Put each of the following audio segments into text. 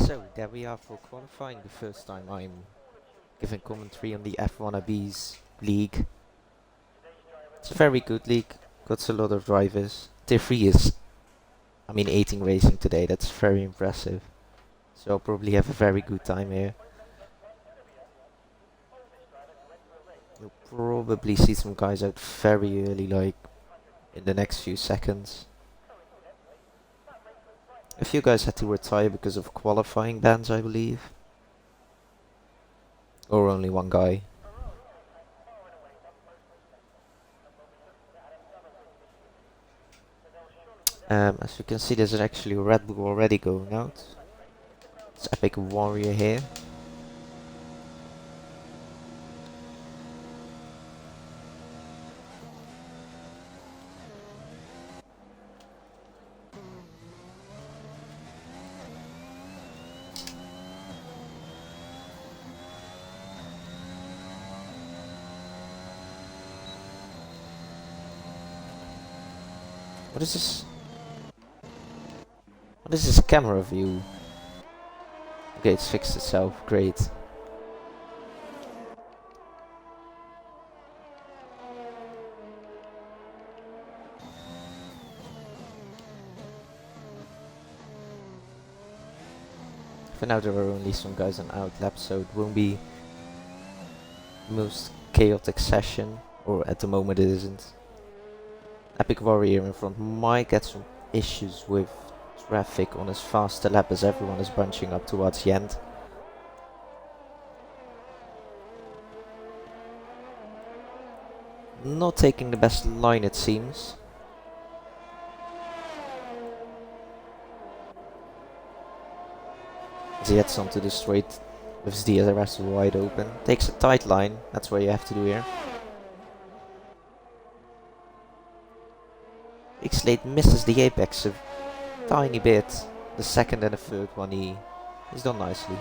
So there we are for qualifying. The first time I'm giving commentary on the F1ABEEZ league. It's a very good league, got a lot of drivers. Tier 3 is, 18 racing today, that's very impressive. So I'll probably have a very good time here. You'll probably see some guys out very early, like in the next few seconds. A few guys had to retire because of qualifying bans, I believe. Or only one guy. As you can see, there's actually a Red Bull already going out. It's Epic Warrior here. What is this? What is this camera view? Okay, it's fixed itself, great. For now there are only some guys on outlap, so it won't be the most chaotic session, or at the moment it isn't. Epic Warrior in front might get some issues with traffic on his faster lap as everyone is bunching up towards the end. Not taking the best line, it seems. As he heads onto the straight with his DRS wide open. Takes a tight line, that's what you have to do here. X-Late misses the apex a tiny bit. The second and the third one he's done nicely.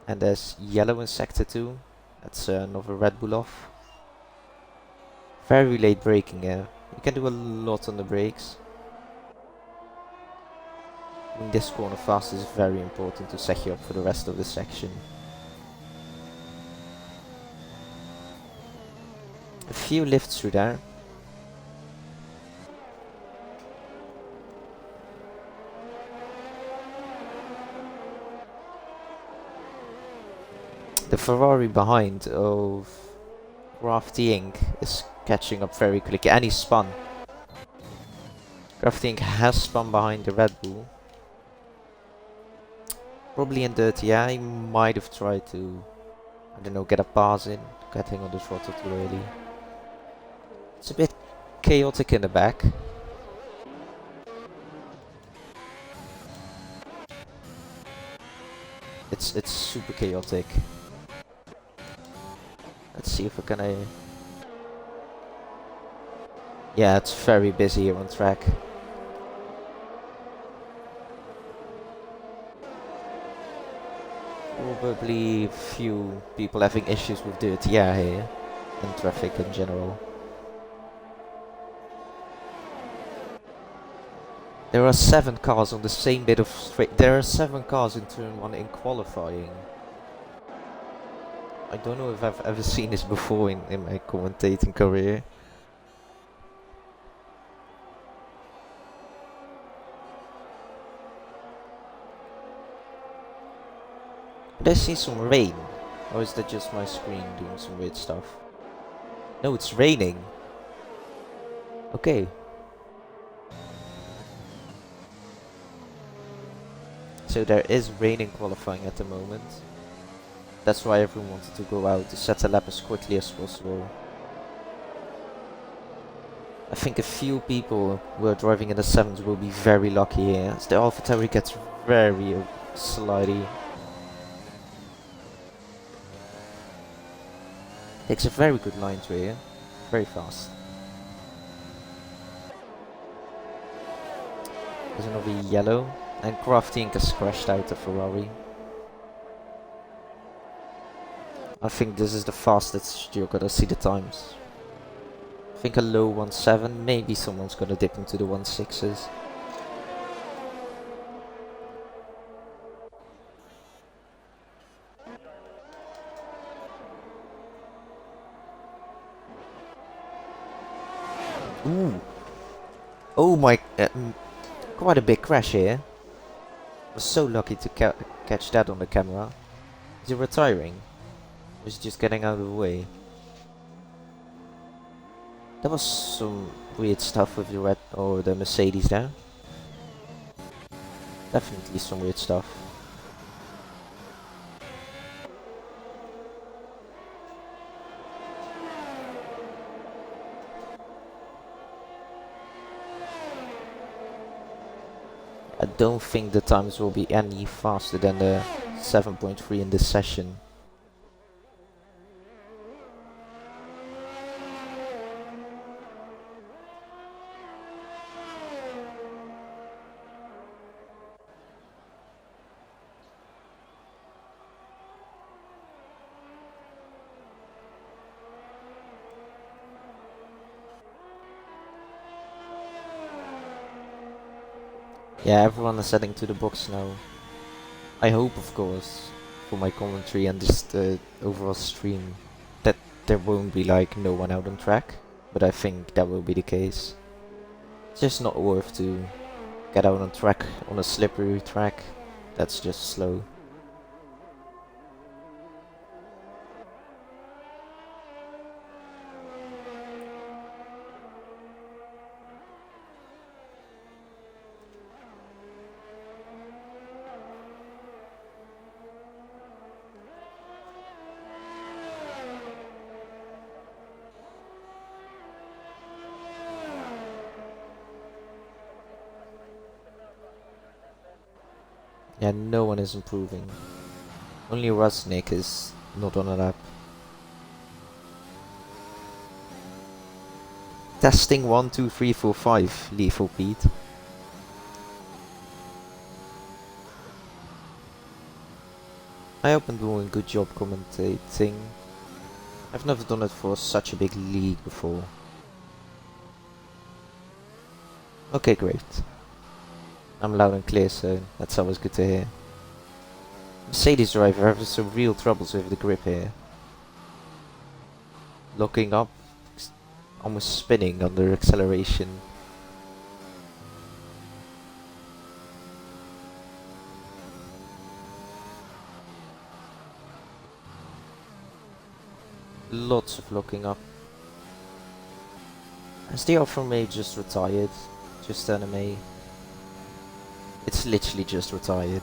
And there's yellow in sector 2. That's another Red Bull off. Very late braking here. You can do a lot on the brakes. Doing this corner fast is very important to set you up for the rest of the section. A few lifts through there. The Ferrari behind of Crafty Inc. is catching up very quickly, and he spun. Crafty Inc. has spun behind the Red Bull. Probably in dirty, yeah, he might have tried to, I don't know, get a pass in, getting on the throttle too early. It's a bit chaotic in the back. It's super chaotic. Let's see if we can... Yeah, it's very busy here on track. Probably few people having issues with dirty air here, and traffic in general. There are 7 cars on the same bit of straight. There are 7 cars in turn 1 in qualifying. I don't know if I've ever seen this before in my commentating career. But I see some rain. Or is that just my screen doing some weird stuff? No, it's raining. Okay. So there is rain in qualifying at the moment. That's why everyone wanted to go out to set a lap as quickly as possible. I think a few people who are driving in the 7s will be very lucky here, as the AlphaTauri gets very slidey. Takes a very good line through here, very fast. There's another yellow, and Crafty Inc. has crashed out the Ferrari. I think this is the fastest you're gonna see the times. I think a low 1.7, maybe someone's gonna dip into the 1.6s. Oh my, quite a big crash here. Was so lucky to catch that on the camera. Is he retiring? Or is he just getting out of the way? There was some weird stuff with the red or the Mercedes there. Definitely some weird stuff. I don't think the times will be any faster than the 7.3 in this session. Yeah, everyone is heading to the box now. I hope, of course, for my commentary and just the overall stream, that there won't be like no one out on track. But I think that will be the case. It's just not worth to get out on track on a slippery track. That's just slow. Yeah, no one is improving. Only Rusnik is not on a lap. Testing 1, 2, 3, 4, 5, Lethal Pete. I hope I'm doing a good job commentating. I've never done it for such a big league before. Okay, great. I'm loud and clear, so that's always good to hear. Mercedes driver having some real troubles with the grip here. Locking up, almost spinning under acceleration. Lots of locking up. Has the F1ABEEZ just retired? Just anime? It's literally just retired.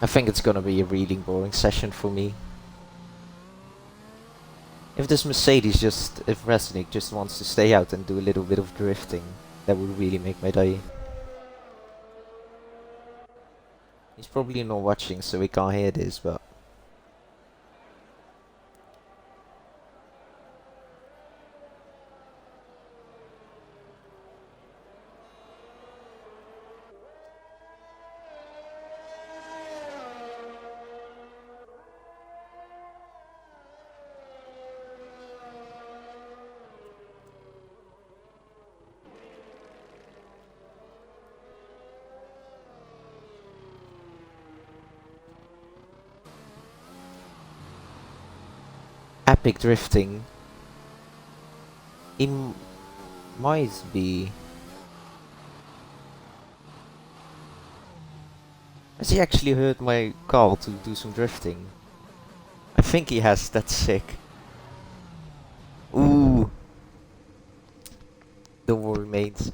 I think it's gonna be a really boring session for me. If this Mercedes if Resnick just wants to stay out and do a little bit of drifting, that would really make my day. He's probably not watching, so he can't hear this, but... Epic drifting. It might be... Has he actually heard my call to do some drifting? I think he has, that's sick. Ooh. Don't worry, mate.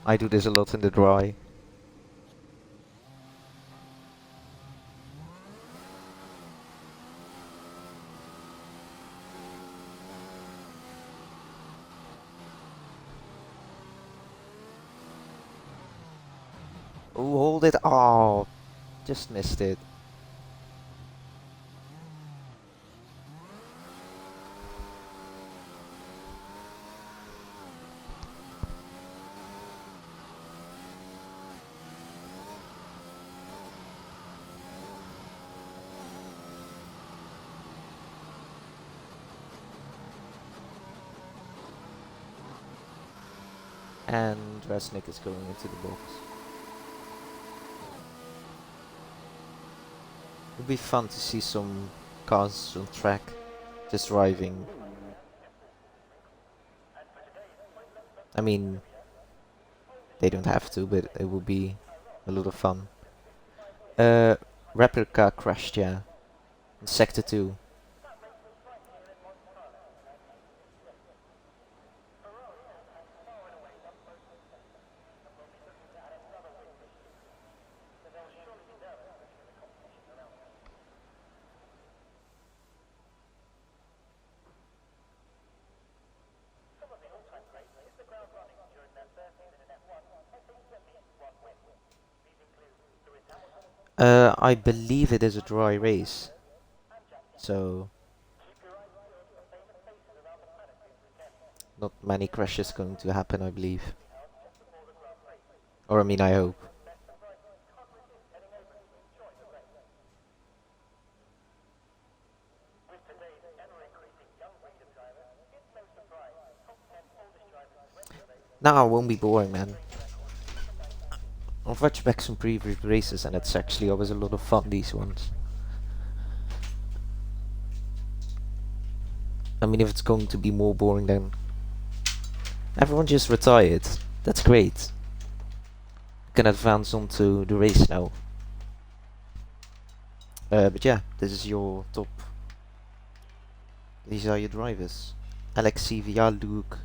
I do this a lot in the dry. Oh, hold it. Oh, just missed it. And Resnick is going into the box. Would be fun to see some cars on track, just driving. I mean, they don't have to, but it would be a lot of fun. Uh, Replica crashed, yeah, in Sector 2. I believe it is a dry race, so not many crashes going to happen, I believe. Or I mean, I hope. Nah, it won't be boring, man. I've watched back some previous races and it's actually always a lot of fun, these ones. I mean, if it's going to be more boring, then everyone just retired. That's great. Can advance on to the race now. But yeah, this is your top. These are your drivers. Alexi, Luke,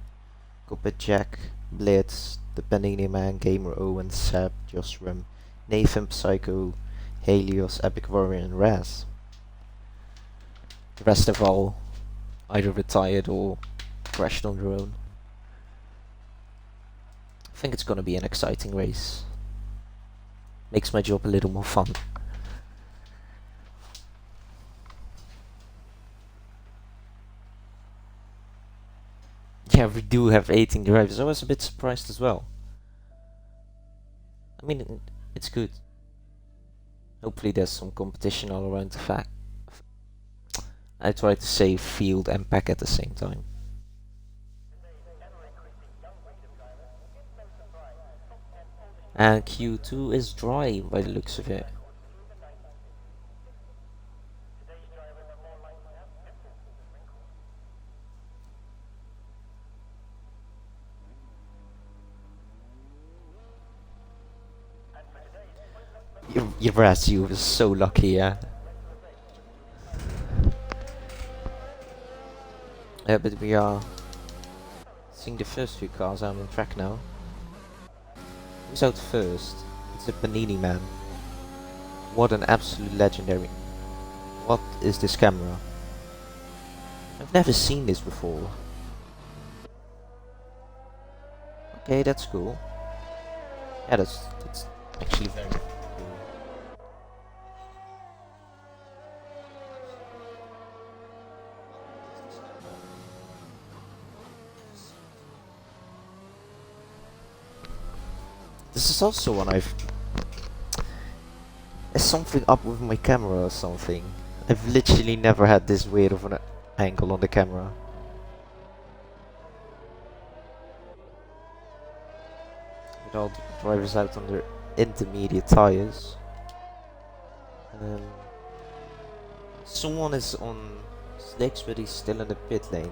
Copet Jack, Blitz, the Panini Man, Gamer Owen, Seb, Josram, Nathan, Psycho, Helios, Epic Warrior, and Raz. The rest have all either retired or crashed on their own. I think it's gonna be an exciting race. Makes my job a little more fun. Yeah, we do have 18 drivers. I was a bit surprised as well. I mean, it's good. Hopefully there's some competition all around the fact. I try to say field and pack at the same time. And Q2 is dry by the looks of it. You was so lucky, yeah. But we are seeing the first few cars out on track now. Who's out first? It's the Panini Man. What an absolute legendary. What is this camera? I've never seen this before. Okay, that's cool. Yeah, that's actually very cool. This is also one I've... There's something up with my camera or something. I've literally never had this weird of an angle on the camera. With all the drivers out on their intermediate tires. Someone is on slicks, but he's still in the pit lane.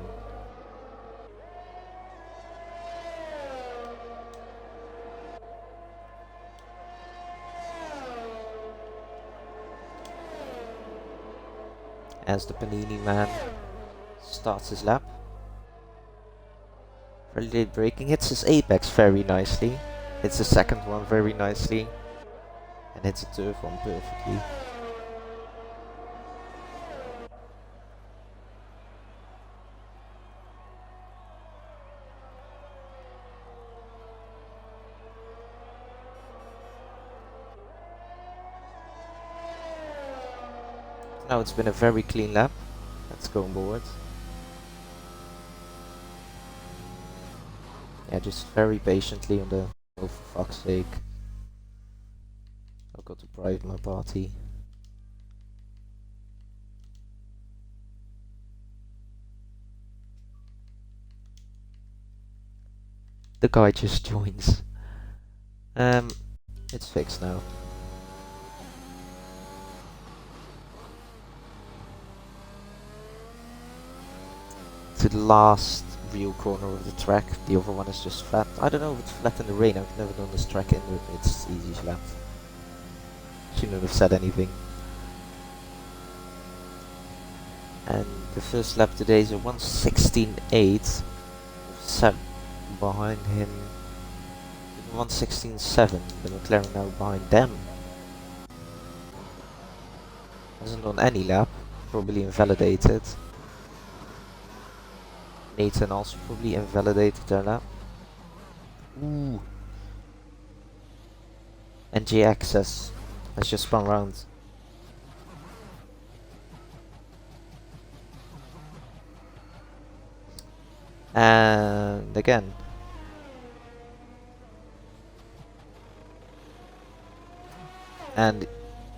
As the Panini Man starts his lap. Very late braking, hits his apex very nicely. Hits the second one very nicely. And hits the third one perfectly. Now it's been a very clean lap. Let's go on board. Yeah, just very patiently on the... Oh, for fuck's sake. I've got to bribe my party. The guy just joins. It's fixed now. to the last real corner of the track. The other one is just flat. I don't know if it's flat in the rain. I've never done this track in it's easy flat. Shouldn't have said anything. And the first lap today is a 1:16.8. Seb behind him. 1:16.7. The McLaren now behind them. Hasn't done any lap. Probably invalidated. Nathan also probably invalidated their lap. Ooh. And J-Access has just spun round. And again. And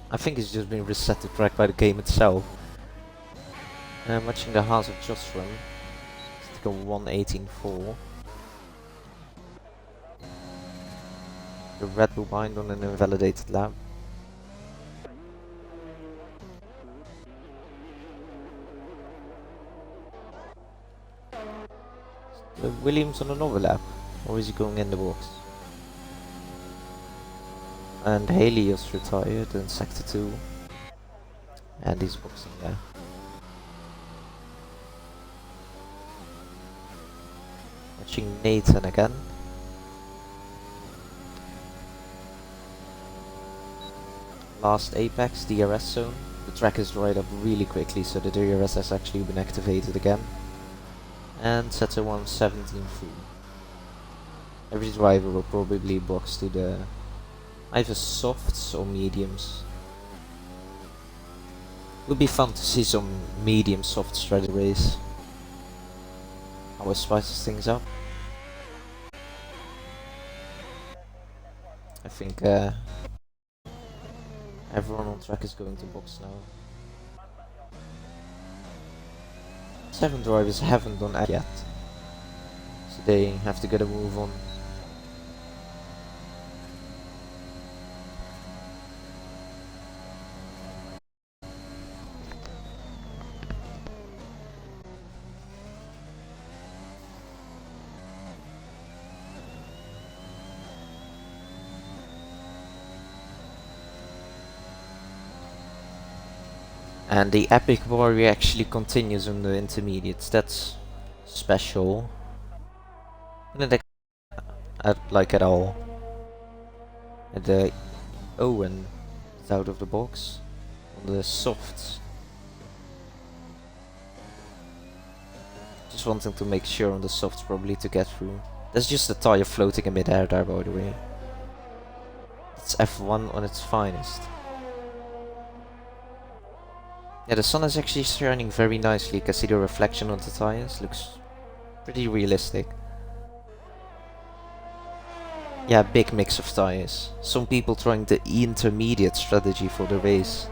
I think it's just been reset to track by the game itself. And I'm watching the Haas of Just run. It's like a 1:18.4. The Red Bull behind on an invalidated lap. Williams on another lap, or is he going in the box? And Haley is retired in sector 2, and he's boxing there. Watching Nathan again. Last apex, DRS zone. The track is dried up really quickly, so the DRS has actually been activated again. And sets a 1:17.3. Every driver will probably box to the either softs or mediums. It would be fun to see some medium soft strategy race. Always spices things up. I think everyone on track is going to box now. 7 drivers haven't done that yet, so they have to get a move on. And the epic warrior actually continues on the intermediates. That's special. I didn't like at all. And the Owen is out of the box on the softs. Just wanting to make sure on the softs probably to get through. There's just a tire floating in mid-air there, by the way. It's F1 on its finest. Yeah, the sun is actually shining very nicely. You can see the reflection on the tires. Looks pretty realistic. Yeah, big mix of tires. Some people trying the intermediate strategy for the race.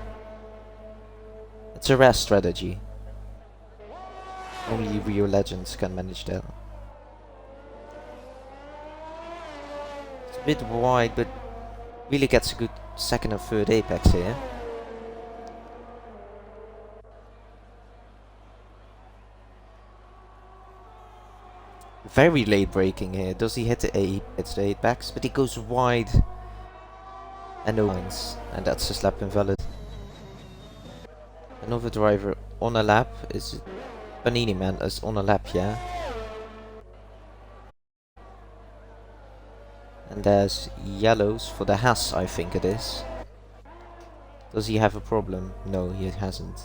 It's a rare strategy. Only real legends can manage that. It's a bit wide, but really gets a good second and third apex here. Very late braking here. Does he hit the 8? It's the 8 backs, but he goes wide and no lines, and that's his lap invalid. Another driver on a lap is Panini Man is on a lap, yeah. And there's yellows for the Haas, I think it is. Does he have a problem? No, he hasn't.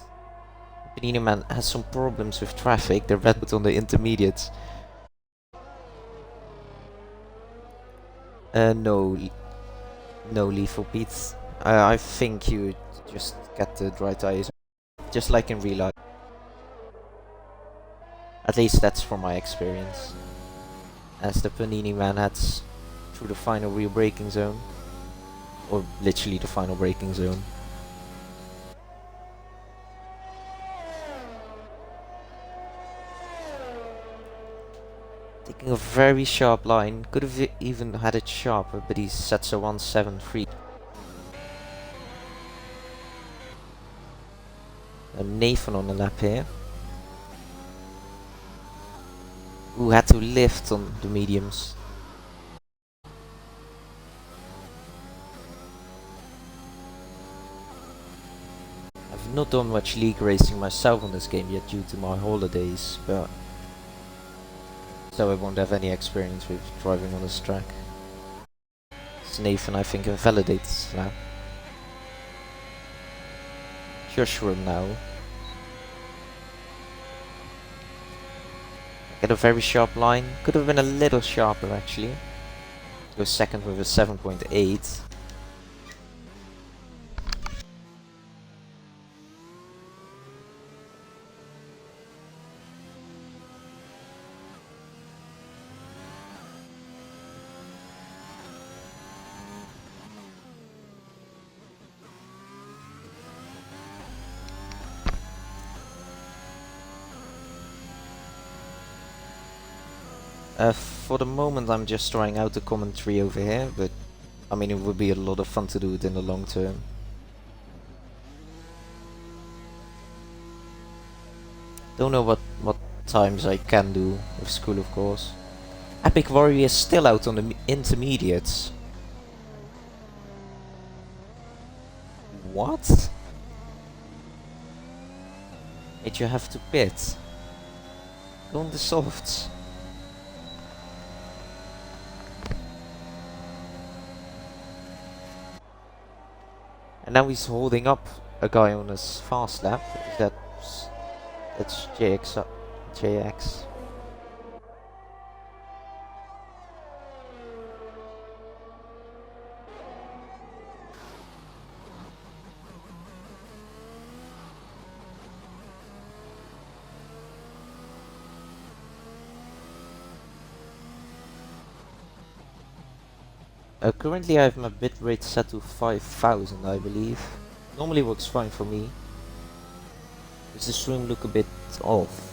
Panini Man has some problems with traffic. The red button on the intermediates. No lethal Pete. I think you just get the dry tires, just like in real life. At least that's from my experience. As the Panini Man heads through the final real braking zone, or literally the final braking zone. Taking a very sharp line, could have even had it sharper, but he sets a 1:7.3. And Nathan on the lap here. Who had to lift on the mediums. I've not done much league racing myself on this game yet due to my holidays, but so I won't have any experience with driving on this track. It's Nathan, I think, invalidates now. Joshua now. Get a very sharp line. Could have been a little sharper actually. Go second with a 7.8. For the moment I'm just trying out the commentary over here, but I mean it would be a lot of fun to do it in the long term. Don't know what times I can do with school, of course. Epic Warrior is still out on the intermediates. What? Did you have to pit? Go on the softs. And now he's holding up a guy on his fast lap. That's JX. Currently I have my bitrate set to 5000, I believe. Normally works fine for me. Does the stream look a bit off?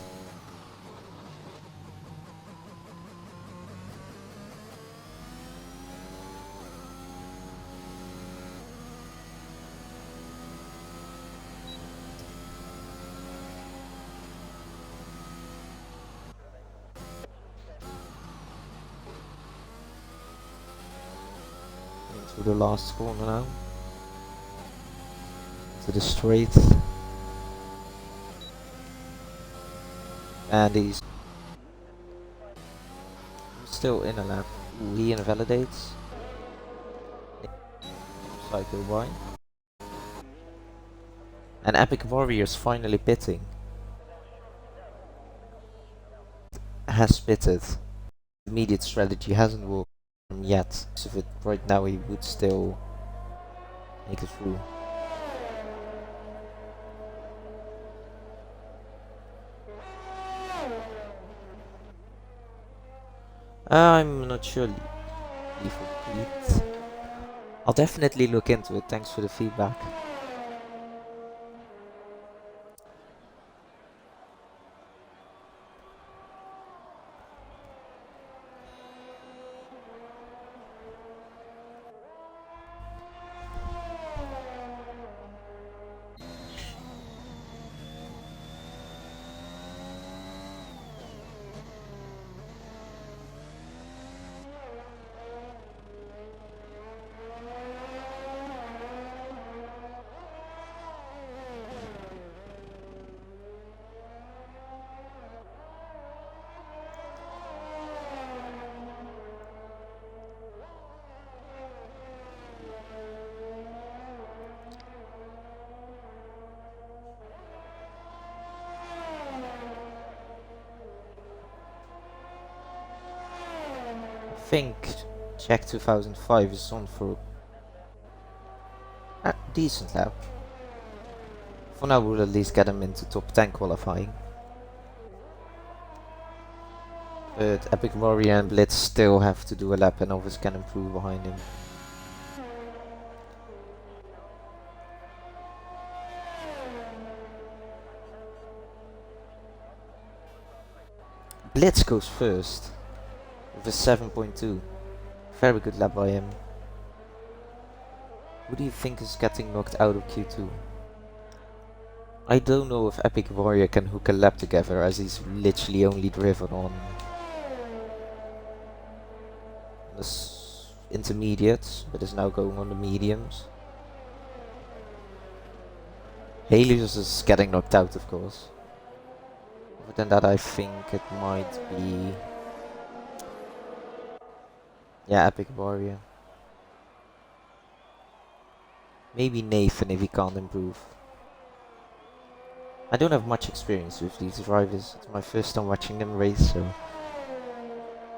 To the last corner now. To the straight. And he's still in a lap. Ooh, he invalidates. Cycle by. And Epic Warrior's finally pitting. Has pitted. The immediate strategy hasn't worked yet. So if it right now he would still make it through. I'm not sure. I'll definitely look into it. Thanks for the feedback. I think Jack 2005 is on for a decent lap. For now we'll at least get him into top 10 qualifying. But Epic Warrior and Blitz still have to do a lap and Elvis can improve behind him. Blitz goes first with a 7.2. Very good lap by him. Who do you think is getting knocked out of Q2? I don't know if Epic Warrior can hook a lap together as he's literally only driven on the intermediates, but is now going on the mediums. Helios is getting knocked out, of course. Other than that, I think it might be... yeah, Epic Warrior. Maybe Nathan if he can't improve. I don't have much experience with these drivers. It's my first time watching them race, so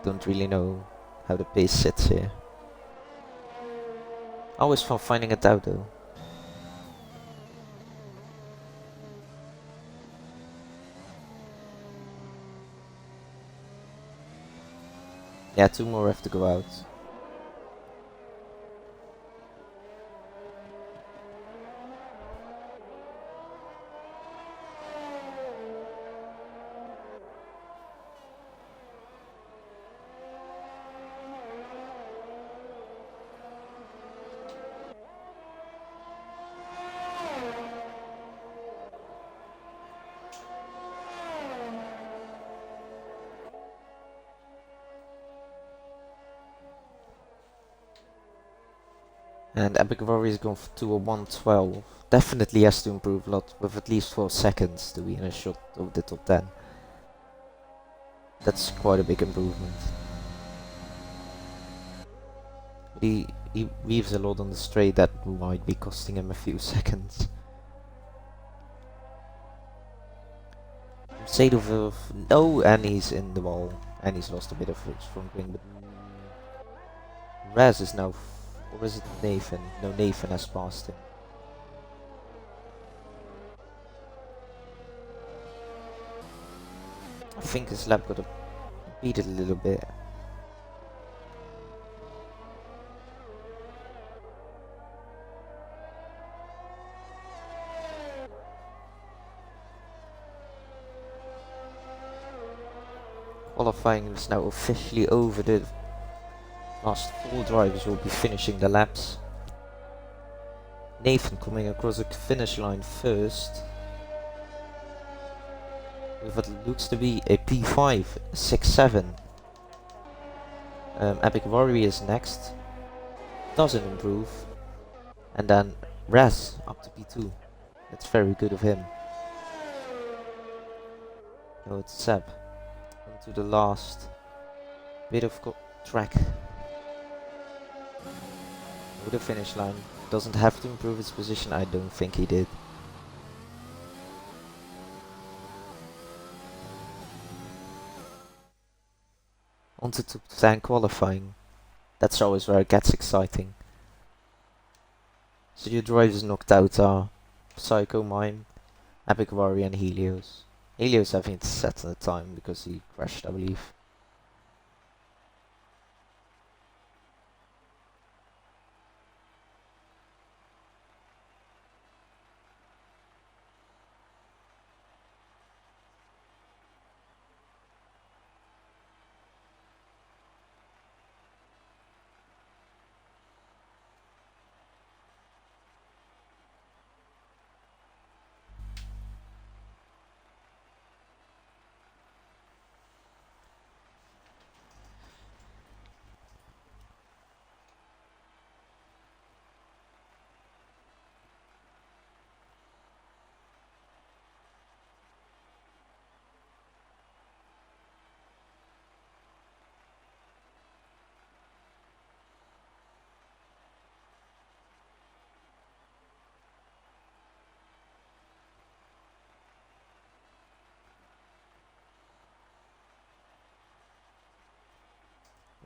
don't really know how the pace sits here. Always fun finding it out though. Yeah, 2 more have to go out. And Epic Warrior is going to a 112. Definitely has to improve a lot, with at least 4 seconds to be in a shot of the top 10. That's quite a big improvement. He weaves a lot on the straight that might be costing him a few seconds. Sadovov, no, and he's in the wall. And he's lost a bit of his front wing, but Raz is now, or is it Nathan? No, Nathan has passed him. I think his lap got beat it a little bit. Qualifying is now officially over. The last 4 drivers will be finishing the laps. Nathan coming across the finish line first with what looks to be a P5, 6-7. Epic Warrior is next, doesn't improve, and then Raz up to P2. That's very good of him. Now it's Seb onto the last bit of track. Over the finish line. Doesn't have to improve his position, I don't think he did. On to top 10 qualifying. That's always where it gets exciting. So your drivers knocked out are Psycho Mime, Epic Warrior and Helios. Helios I think it's set on the time because he crashed, I believe.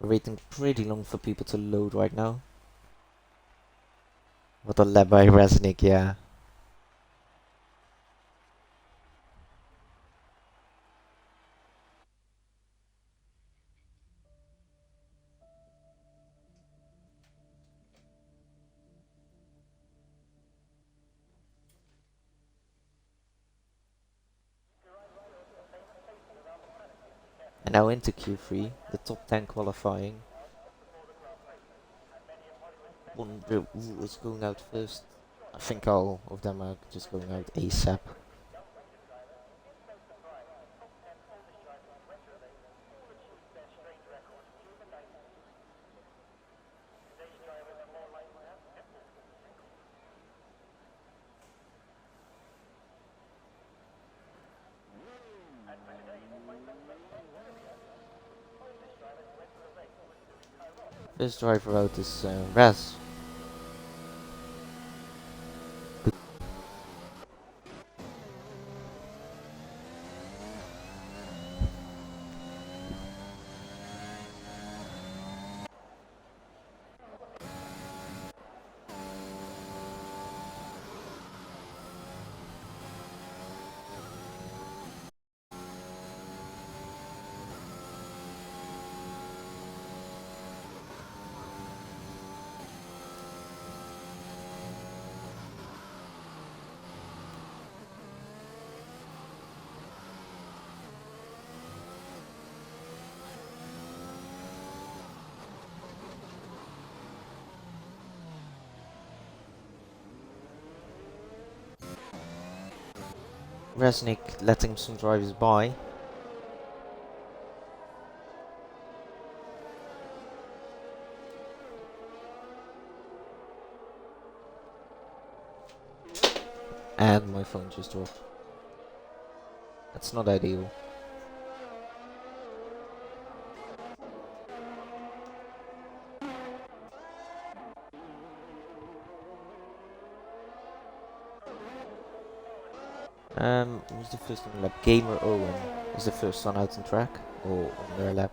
We're waiting pretty long for people to load right now. What a lap by Resnick, yeah. And now into Q3, the top 10 qualifying. One is going out first. I think all of them are just going out ASAP. First driver out is Raz. Resnick letting some drivers by. And my phone just dropped. That's not ideal. Who's the first on the lap? Gamer Owen is the first one out on track or on their lap.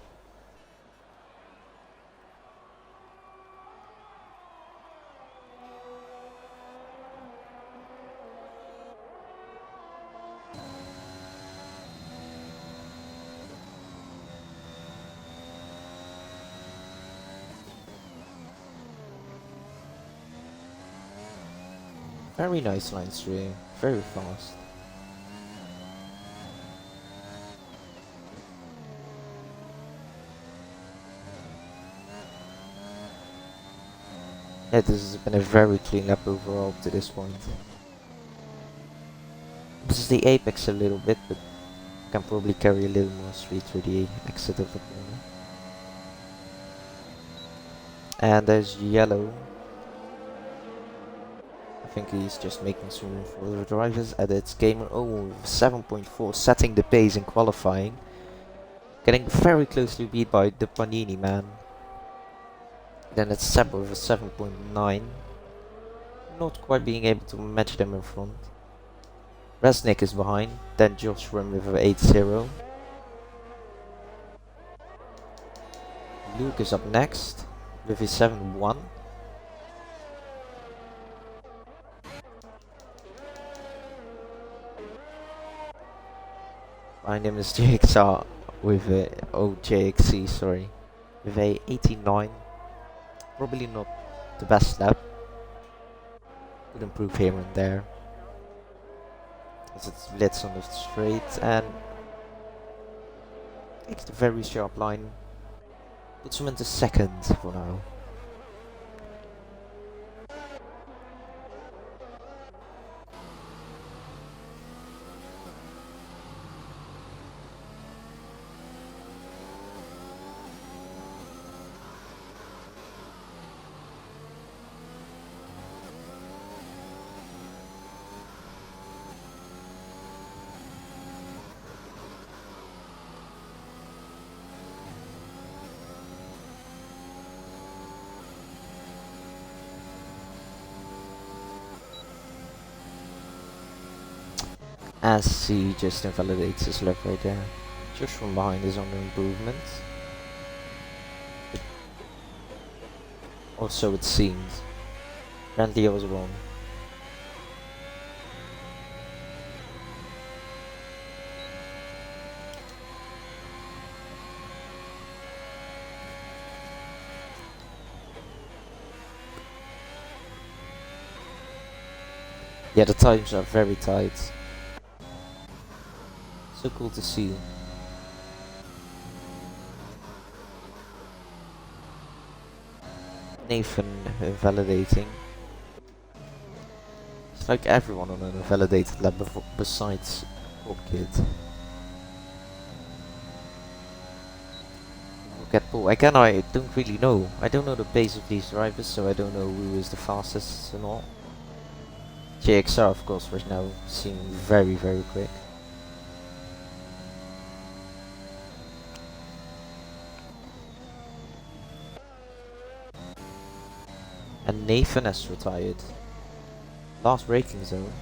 Very nice lines through, very fast. Yeah, this has been a very clean lap overall up to this point. This is the apex a little bit, but can probably carry a little more speed through the exit of the corner. And there's yellow. I think he's just making some room for the drivers, and it's Gamer Owen with 7.4, setting the pace in qualifying. Getting very closely beat by the Panini man. Then it's Seb with a 7.9. Not quite being able to match them in front. Resnick is behind, then Josh Rim with an 8.0. Luke is up next with his 7.1. Behind him is JXR with a JXC, sorry, with a 89. Probably not the best lap. Could improve here and there. As it splits on the straight and takes the very sharp line. Puts him into second for now. As he just invalidates his lap right there. Just from behind is under improvement. Or so it seems. Apparently I was wrong. Yeah, the times are very tight. So cool to see. Nathan validating. It's like everyone on an invalidated lap besides Pop Kid. Look at Paul. Again, I don't really know. I don't know the pace of these drivers, so I don't know who is the fastest and all. JXR, of course, right now seeming very, very quick. And Nathan has retired. Last braking zone.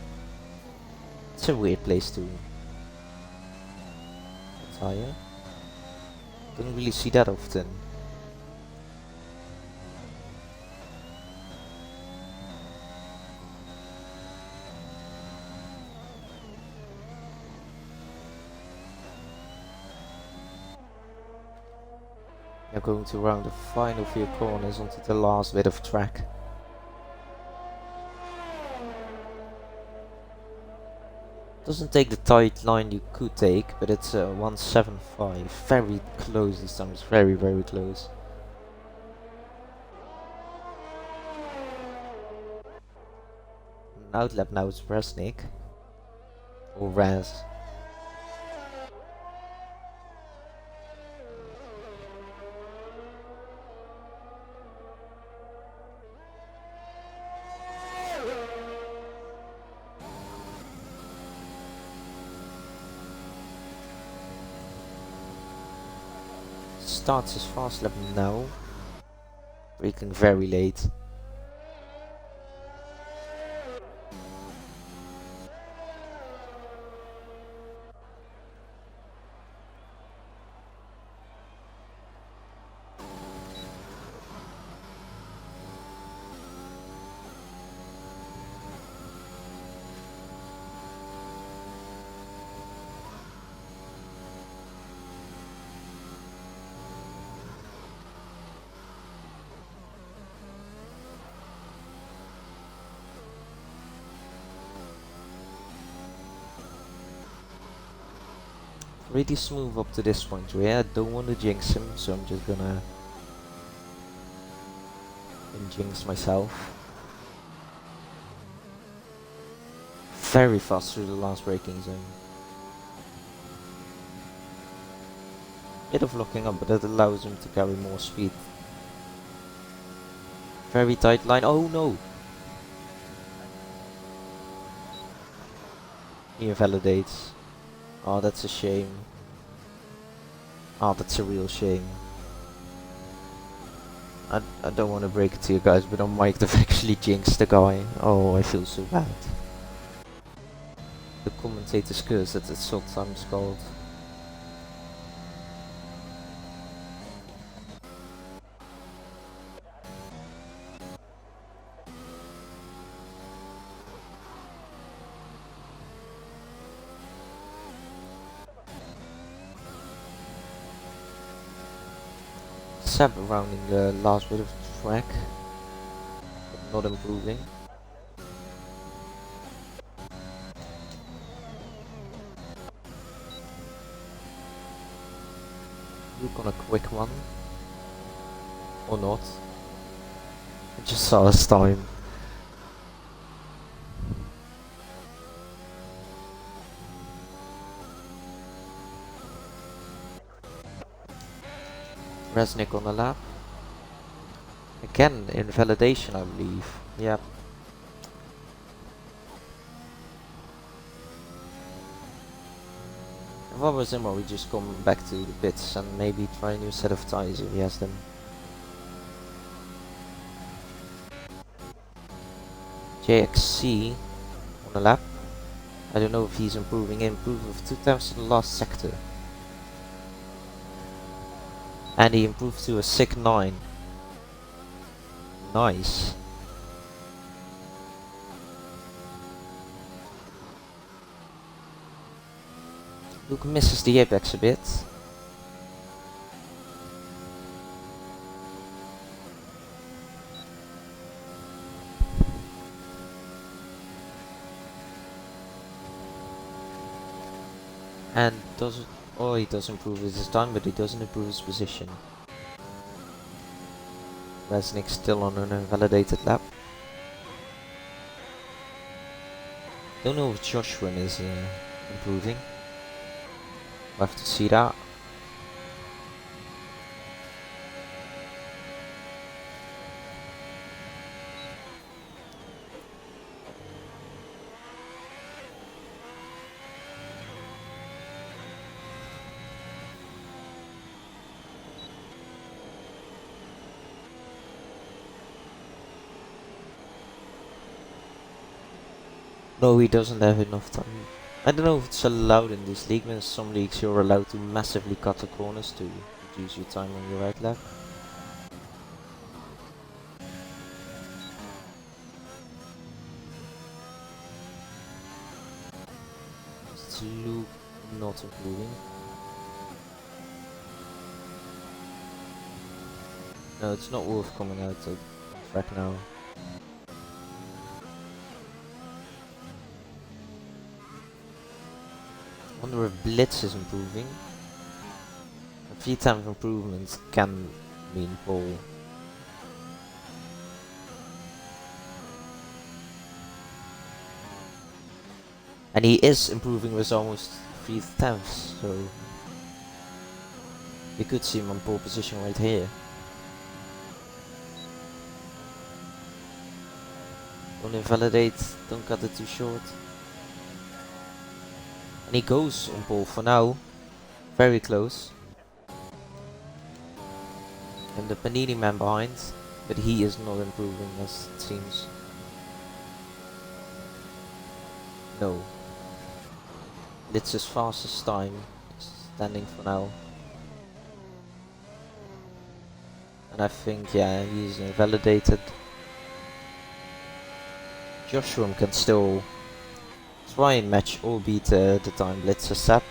It's a weird place to retire. Don't really see that often. Now going to round the final few corners onto the last bit of track. Doesn't take the tight line you could take, but it's 175. Very close this time, it's very close. An outlap now is Resnick. Or Raz. Starts his fast lap now. Braking very late. Really smooth up to this point, yeah. I don't want to jinx him, so I'm just gonna jinx myself. Very fast through the last braking zone. Bit of locking up, but that allows him to carry more speed. Very tight line. Oh no! He invalidates. Oh, that's a shame. Oh, that's a real shame. I don't want to break it to you guys, but I might have actually jinxed the guy. Oh, I feel so bad. The commentator's curse that it's sometimes called. Seb rounding the last bit of track, but not improving. Look on a quick one, or not. I just saw his time. Resnick on the lap. Again, invalidation, I believe. Yep. If I was him, I would just come back to the pits and maybe try a new set of tires if he has them. JXC on the lap. I don't know if he's improving. Improved with 2 times to the last sector. And he improved to a 6.9. Nice. Luke misses the apex a bit. And doesn't. Oh, he does improve his time, but he doesn't improve his position. Resnick still on an invalidated lap. Don't know if Joshua is improving. We'll have to see that. No, he doesn't have enough time. I don't know if it's allowed in this league, but in some leagues you're allowed to massively cut the corners to reduce your time on your right lap. It's Luke not improving. No, it's not worth coming out of track now. I wonder if Blitz is improving. A few times improvements can mean pole. And he is improving with almost 3 tenths, so we could see him on pole position right here. Don't invalidate, don't cut it too short. And he goes on pole for now. Very close. And the Panini man behind, but he is not improving as it seems. No. It's his fastest time, standing for now. And I think, yeah, he's invalidated. Joshua can still try and match or beat the time Blitzer set.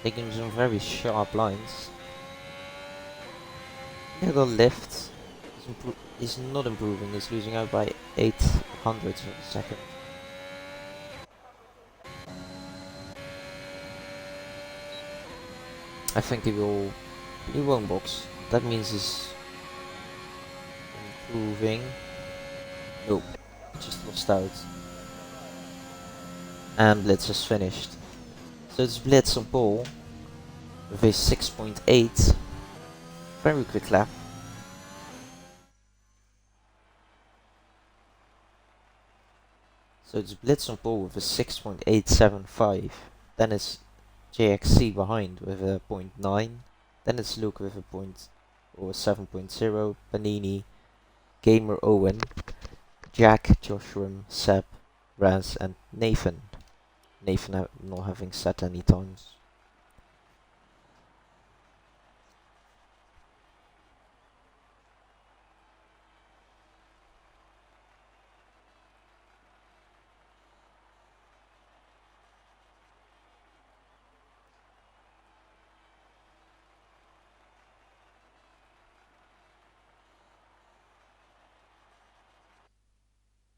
Taking some very sharp lines. Little lift. He's not improving, he's losing out by 800 of a second. I think he won't box. That means he's improving. Nope, just lost out. And Blitz is finished. So it's Blitz on pole with a 6.8. Very quick lap. So it's Blitz on pole with a 6.875. Then it's JXC behind with a 0.9. Then it's Luke with a 7.0. Panini, Gamer Owen, Jack, Joshua, Seb, Raz, and Nathan. Nathan not having set any times.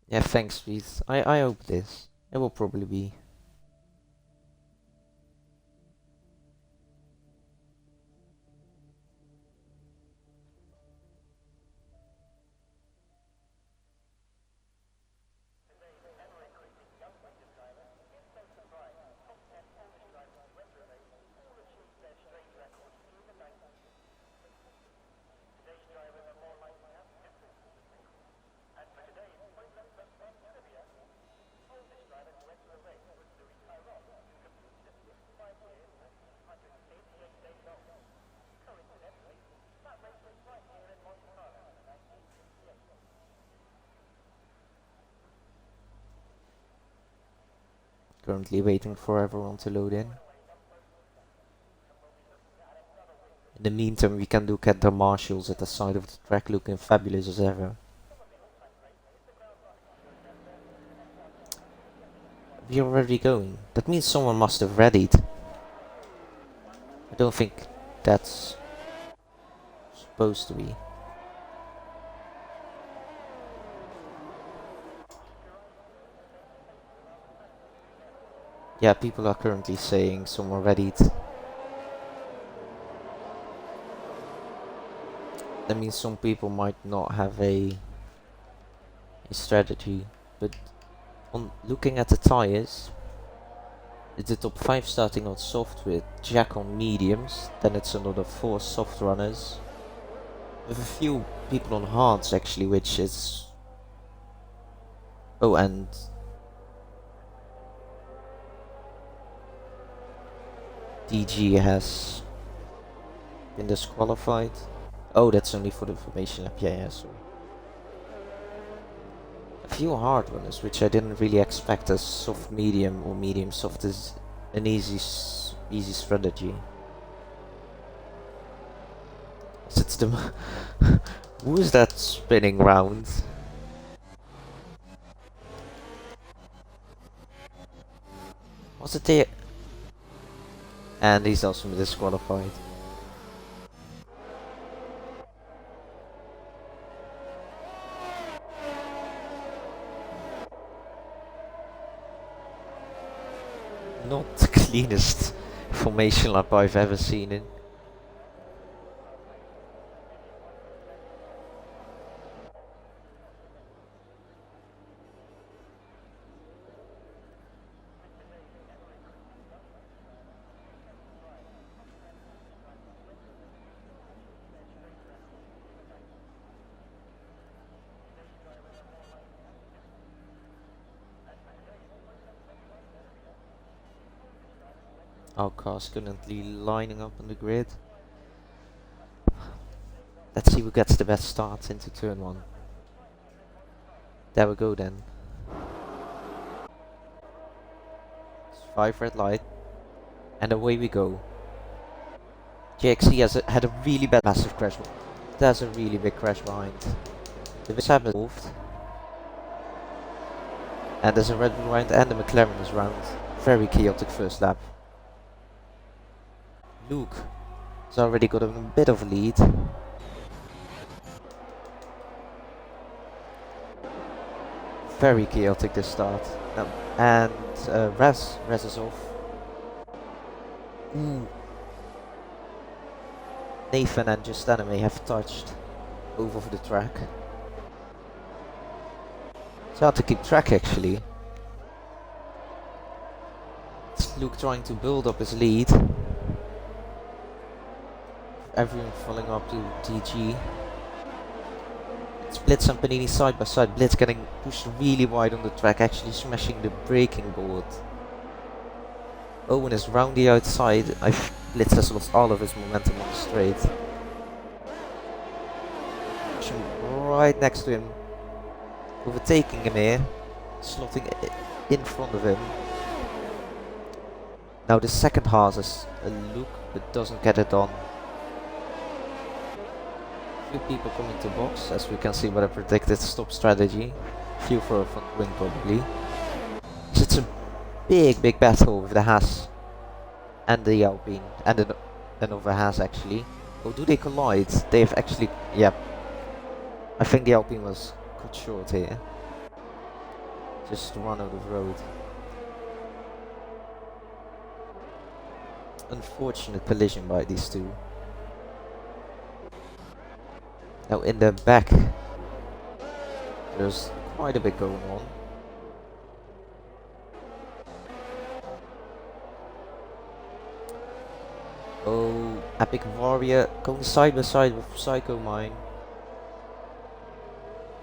Yeah, thanks, please. I hope this. It will probably be. Currently waiting for everyone to load in. In the meantime, we can look at the marshals at the side of the track looking fabulous as ever. We're already going. That means someone must have readied. I don't think that's supposed to be. Yeah, people are currently saying someone readied. That means some people might not have a strategy, but on looking at the tires, it's the top 5 starting on soft with Jack on mediums, then it's another 4 soft runners, with a few people on hards actually, which is... Oh, and DG has been disqualified. Oh, that's only for the formation lap. Yeah, sorry. A few hard ones, which I didn't really expect, as soft medium or medium soft is an easy strategy. It's the who is that spinning round? Was it there? And he's also disqualified. Not the cleanest formation lap I've ever seen it. Our cars currently lining up on the grid. Let's see who gets the best start into turn 1. There we go then. It's 5 red light. And away we go. JXC had a really bad massive crash. There's a really big crash behind. The Verstappen moved. And there's a Red Bull round and the McLaren is round. Very chaotic first lap. Luke has already got a bit of a lead. Very chaotic this start. And Raz is off. Nathan and Just Anime have touched over the track. It's hard to keep track actually. It's Luke trying to build up his lead. Everyone falling up to DG. It's Blitz and Panini side by side. Blitz getting pushed really wide on the track, actually smashing the braking board. Owen is round the outside. Blitz has lost all of his momentum on the straight. Right next to him. Overtaking him here. Slotting in front of him. Now the second Haas is a Luke, but doesn't get it on. Few people coming to box, as we can see by the predicted stop strategy. Few for a front wing probably. So it's a big battle with the Haas and the Alpine and another Haas actually. Oh, do they collide? They've actually, yeah. I think the Alpine was cut short here. Just run out of road. Unfortunate collision by these two. Now in the back, there's quite a bit going on. Oh, Epic Warrior going side by side with Psycho Mine.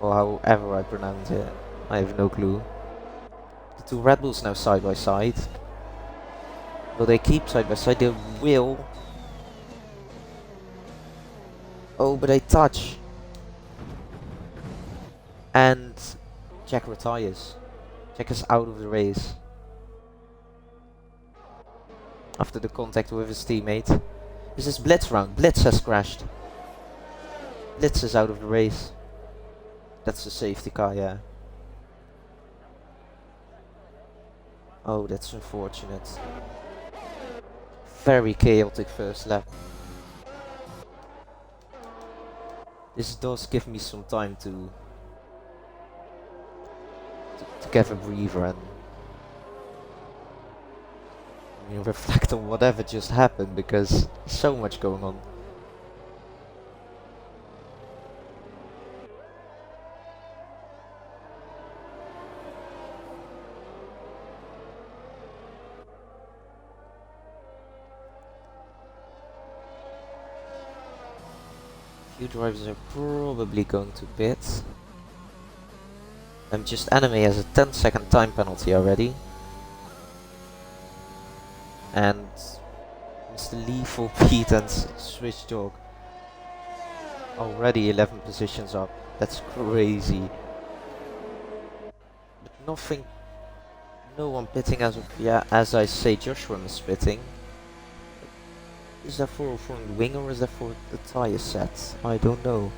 Or however I pronounce it, I have no clue. The two Red Bulls now side by side. Will they keep side by side? They will. Oh, but they touch. And Jack retires. Jack is out of the race. After the contact with his teammate. This is Blitz round. Blitz has crashed. Blitz is out of the race. That's the safety car, yeah. Oh, that's unfortunate. Very chaotic first lap. This does give me some time to get a breather and reflect on whatever just happened, because so much going on. Few drivers are probably going to pit. Just Anime has a 10-second time penalty already. And against the lethal Pete and Switch Dog. Already 11 positions up. That's crazy. But nothing. No one pitting as of, yeah, as I say, Joshua is pitting. Is that for a front wing or is that for the tyre set? I don't know.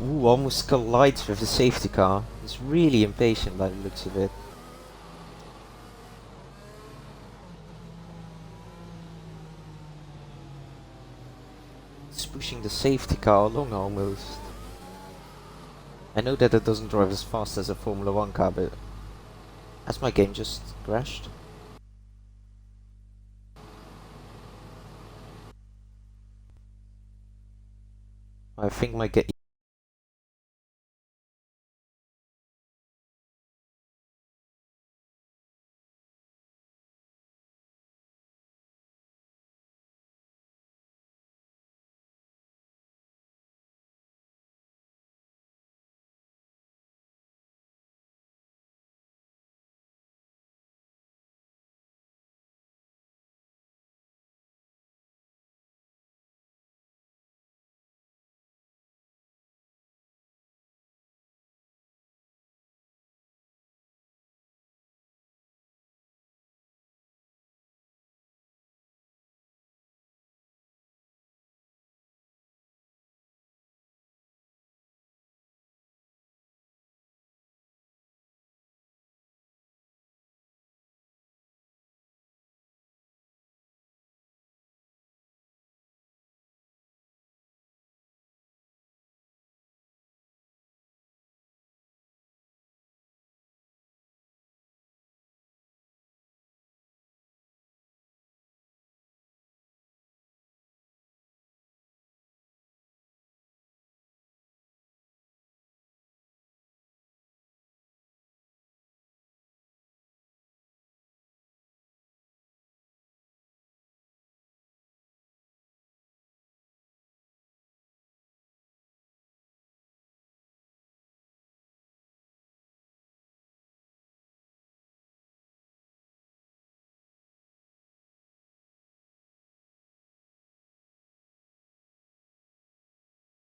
Ooh, almost collides with the safety car. It's really impatient by the looks of it. It's pushing the safety car along almost. I know that it doesn't drive as fast as a Formula 1 car, but has my game just crashed? I think my game.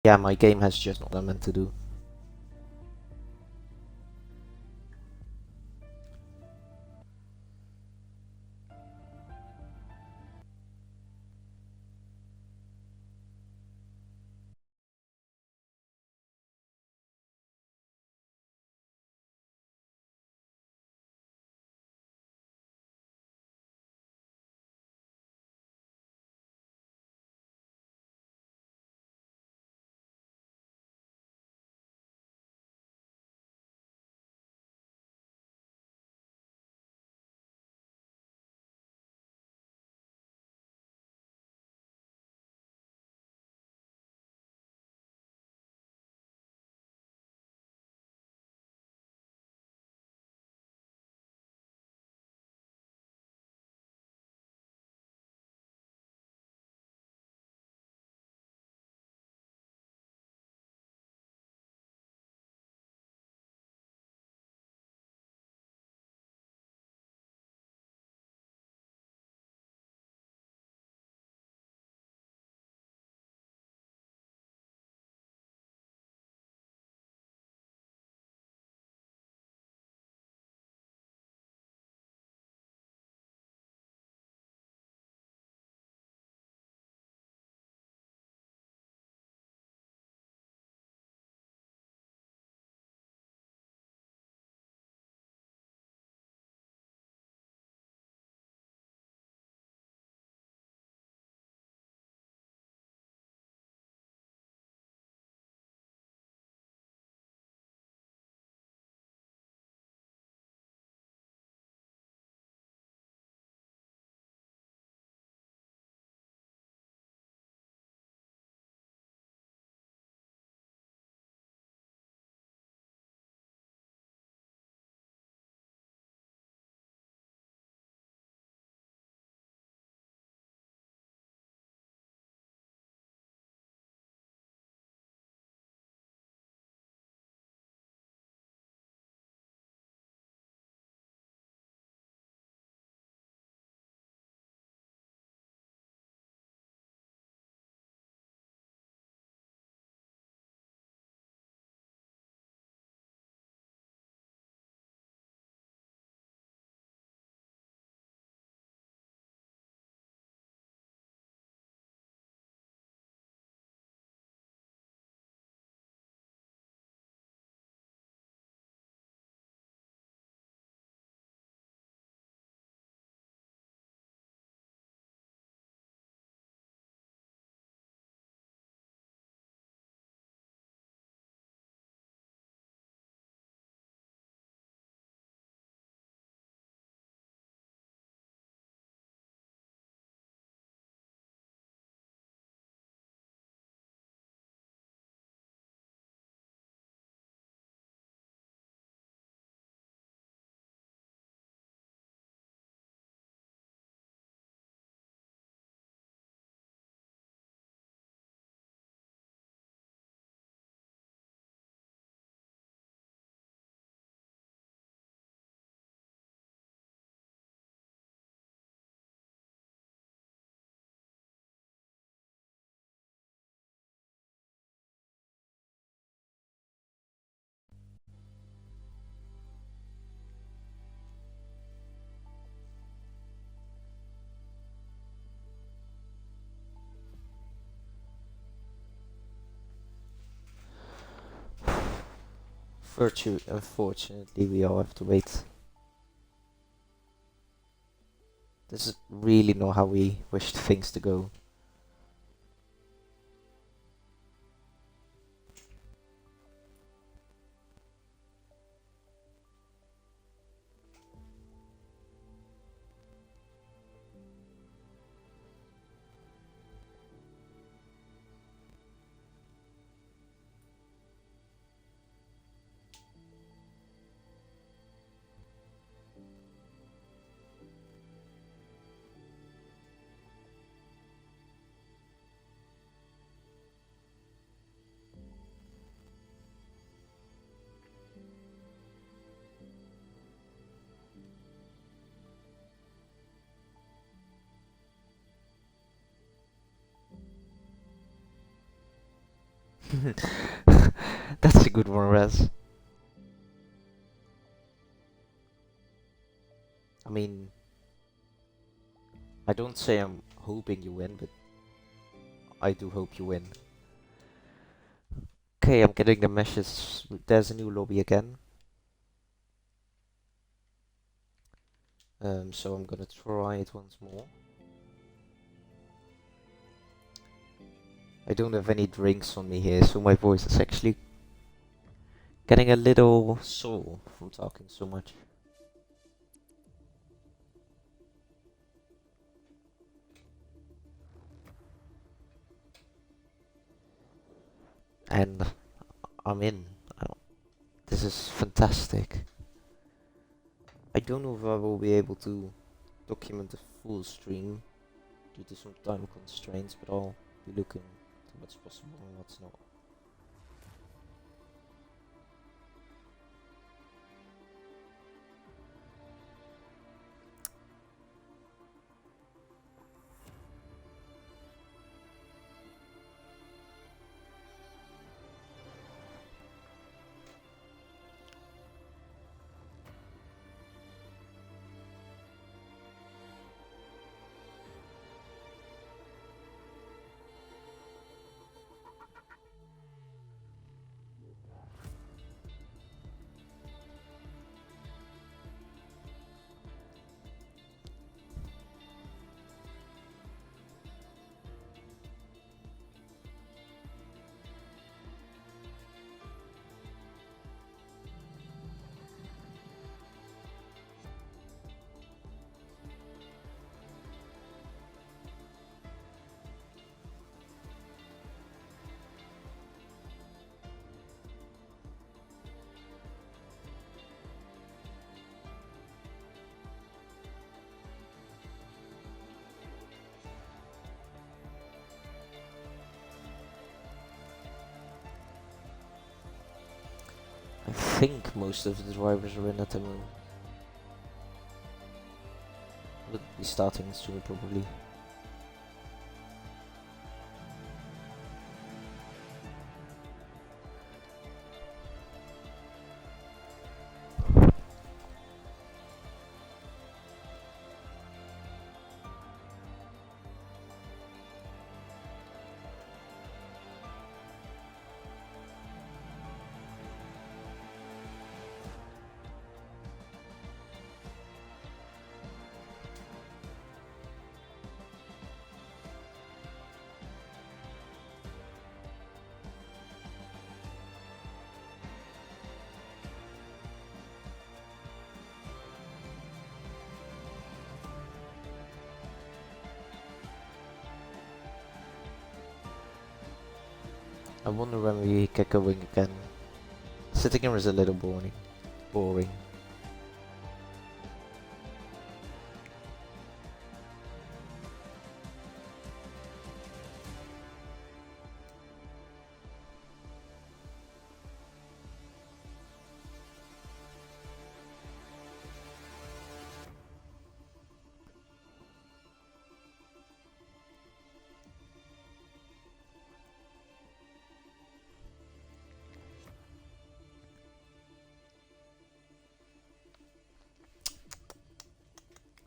Yeah, my game has just what I meant to do. Unfortunately, we all have to wait. This is really not how we wished things to go. That's a good one, Raz. I mean, I don't say I'm hoping you win, but I do hope you win. Okay, I'm getting the message. There's a new lobby again. So I'm gonna try it once more. I don't have any drinks on me here, so my voice is actually getting a little sore from talking so much. And I'm in. This is fantastic. I don't know if I will be able to document the full stream due to some time constraints, but I'll be looking to what's possible and what's not. I think most of the drivers are in at the moment. Would be starting soon probably. I wonder when we get going again. Sitting here is a little boring. Boring.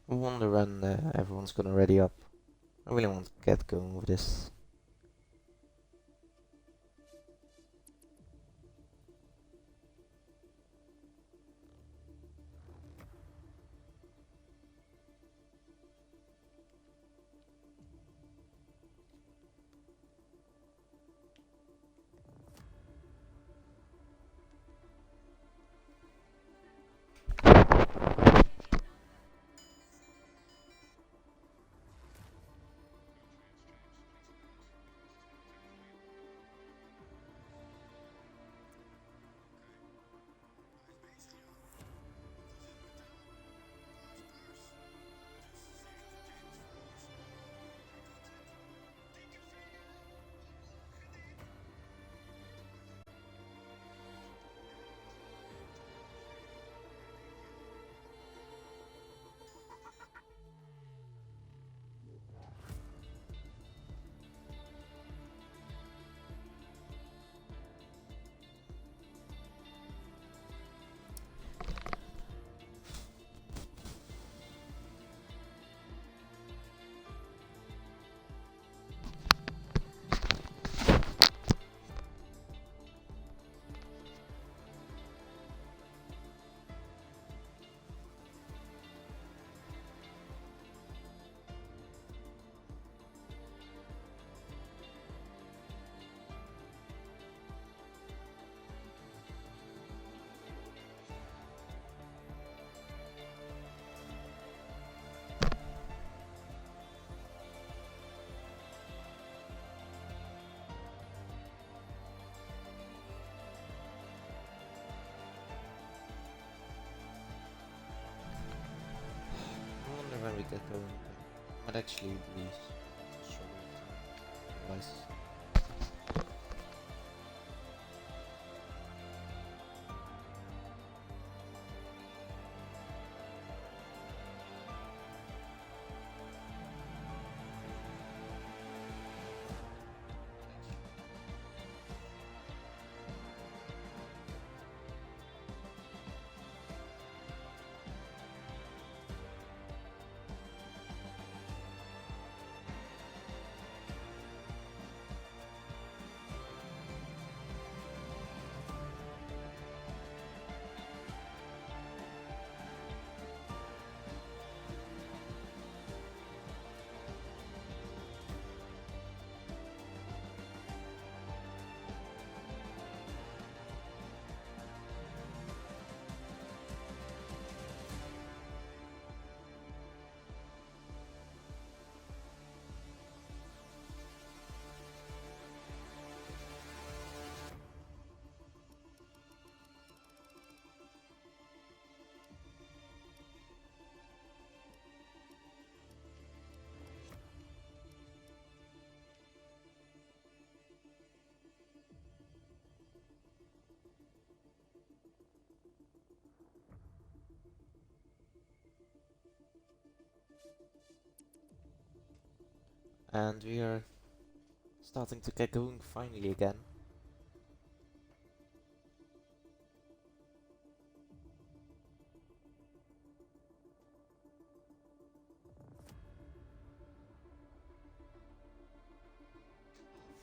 I wonder when everyone's gonna ready up. I really want to get going with this. get going. Might actually be short of time. And we are starting to get going finally again.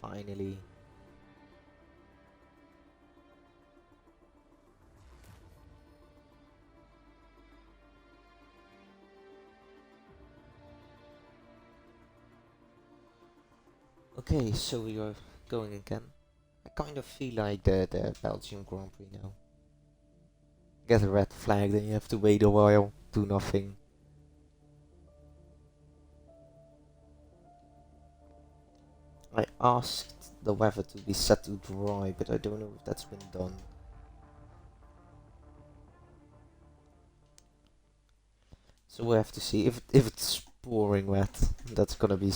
Finally. Okay, so we are going again. I kind of feel like the Belgian Grand Prix now. Get a red flag, then you have to wait a while, do nothing. I asked the weather to be set to dry, but I don't know if that's been done. So we'll have to see. If it's pouring wet, that's gonna be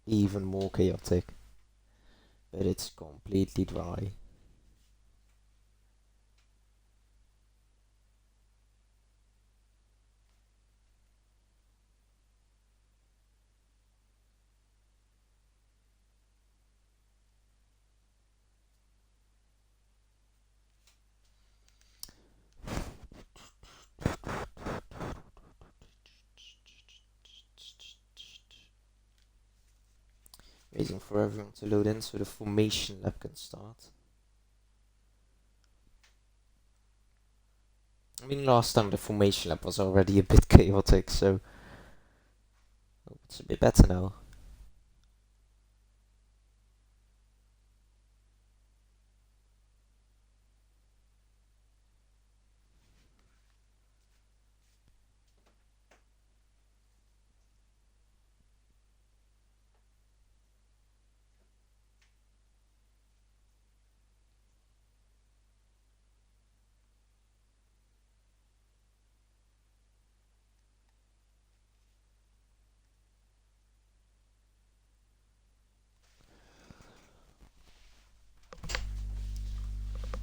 even more chaotic. But it's completely dry. Waiting for everyone to load in so the formation lap can start. I mean, last time the formation lap was already a bit chaotic, so it's a bit better now.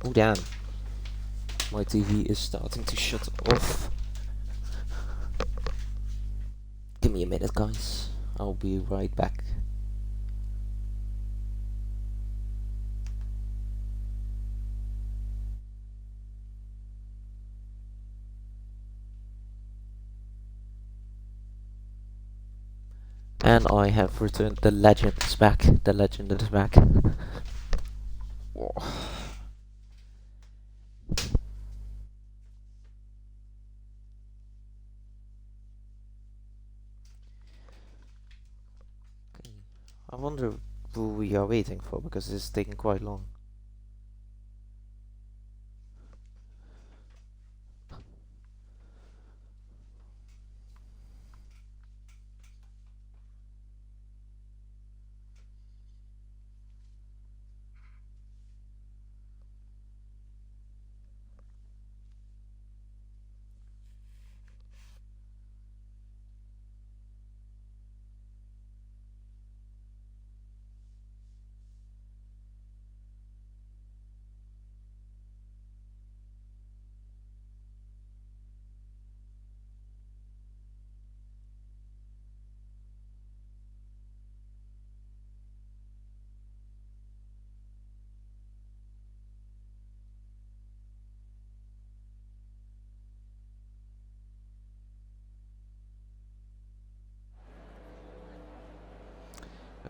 Oh damn. My TV is starting to shut off. Give me a minute, guys. I'll be right back. And I have returned. The legend is back. The legend is back. Whoa. Okay. I wonder who we are waiting for, because this is taking quite long.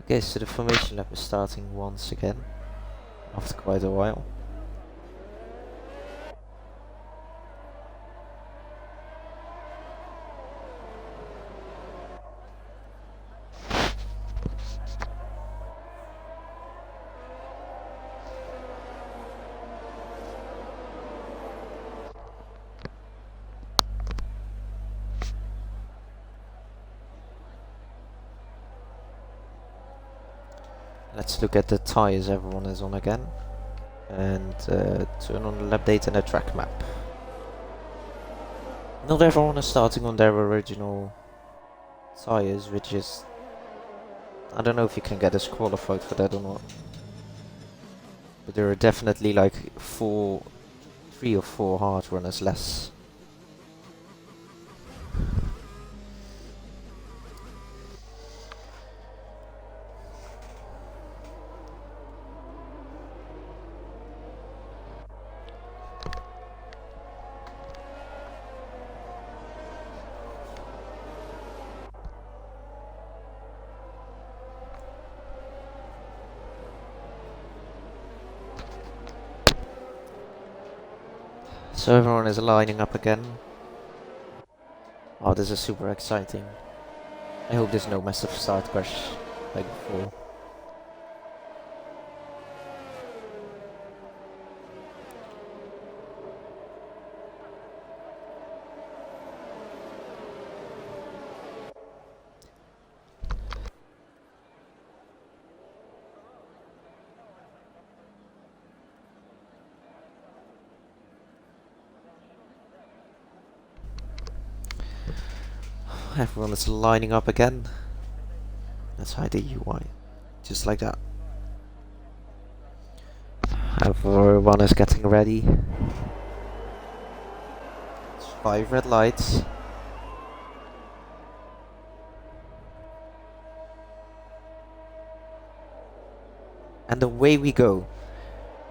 Okay, so the formation lap is starting once again, after quite a while. Let's look at the tires everyone is on again, and turn on the lap data and the track map. Not everyone is starting on their original tires, which is... I don't know if you can get disqualified for that or not. But there are definitely like 3 or 4 hard runners less. So everyone is lining up again. Oh, this is super exciting. I hope there's no massive start crash like before. Everyone is lining up again. Let's hide the UI. Just like that. Everyone is getting ready. It's 5 red lights. And away we go.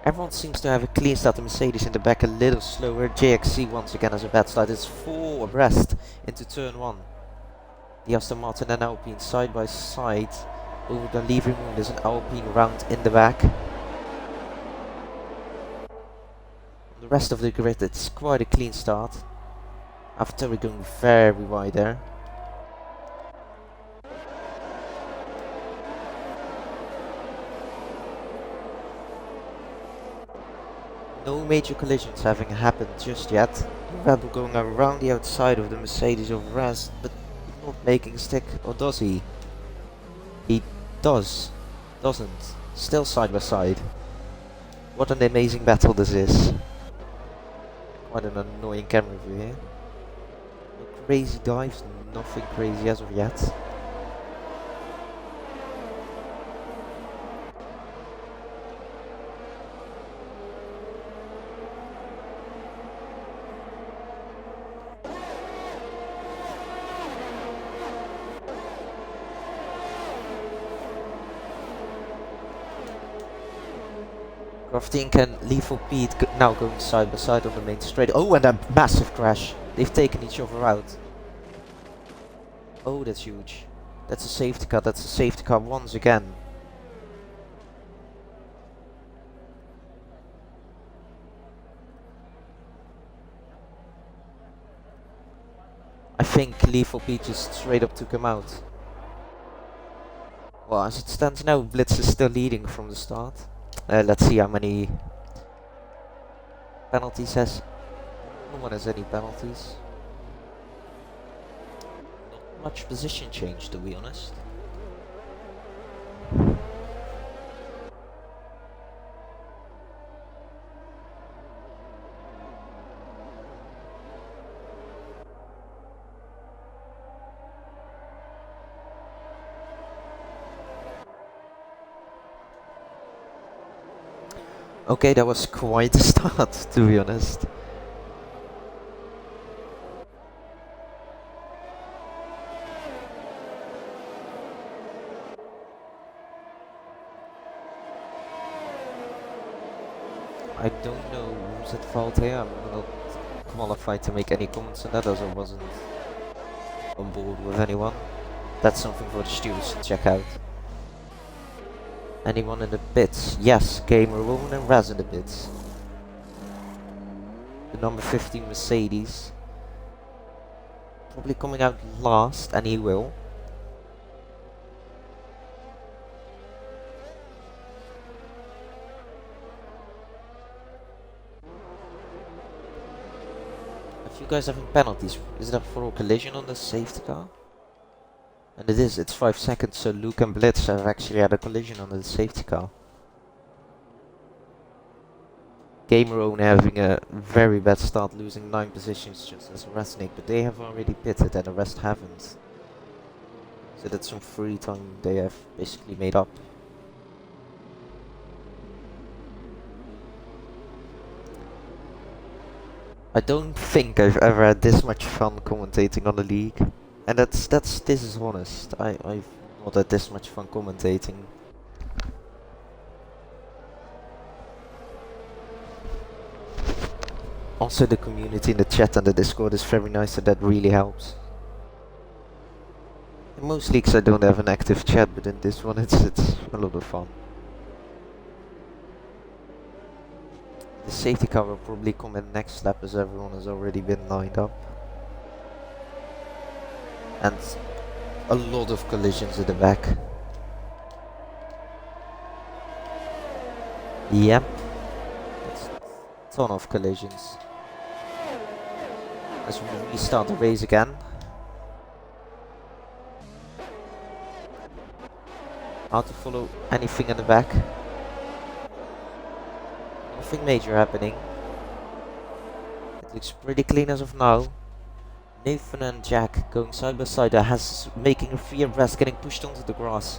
Everyone seems to have a clean start. The Mercedes in the back a little slower. JXC once again has a bad start. It's 4 abreast into turn 1. The Aston Martin and Alpine side by side. Over the leaving room, there's an Alpine round in the back. The rest of the grid, it's quite a clean start. After we're going very wide there. No major collisions having happened just yet. The Red Bull going around the outside of the Mercedes of Raz, but not making a stick, or does he? He does. Doesn't. Still side by side. What an amazing battle this is. Quite an annoying camera view here. No crazy dives, nothing crazy as of yet. Crofting and Lethal Pete now going side by side on the main straight. Oh, and a massive crash. They've taken each other out. Oh, that's huge. That's a safety car. That's a safety car once again. I think Lethal Pete just straight up took him out. Well, as it stands now, Blitz is still leading from the start. Let's see how many penalties has. No one has any penalties. Not much position change, to be honest. Okay, that was quite a start, to be honest. I don't know who's at fault here. I'm not qualified to make any comments on that, as I wasn't on board with anyone. That's something for the stewards to check out. Anyone in the pits? Yes, Gamer Woman and Raz in the pits. The number 15 Mercedes. Probably coming out last, and he will. If you guys having penalties, is that for a collision on the safety car? And it is, it's 5 seconds, so Luke and Blitz have actually had a collision on the safety car. Gamer Own having a very bad start, losing 9 positions just as Resnick, but they have already pitted and the rest haven't. So that's some free time they have basically made up. I don't think I've ever had this much fun commentating on the league. And this is honest. I've not had this much fun commentating. Also the community in the chat and the Discord is very nice, and that really helps. In most leagues I don't have an active chat, but in this one it's a lot of fun. The safety car will probably come in next lap as everyone has already been lined up. And a lot of collisions at the back. Yep. That's a ton of collisions. As we restart the race again. Hard to follow anything in the back. Nothing major happening. It looks pretty clean as of now. Nathan and Jack going side by side, making a free abreast, getting pushed onto the grass.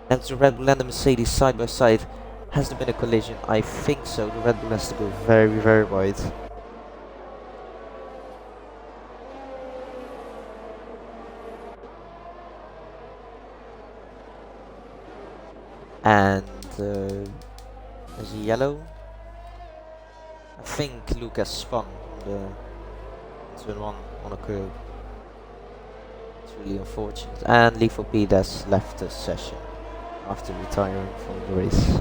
And the Red Bull and the Mercedes side by side. Has there been a collision? I think so. The Red Bull has to go very, very wide. And there's a yellow. I think Luke has spun on the turn 1 on a curb. It's really unfortunate. And F1ABEEZ has left the session after retiring from the race.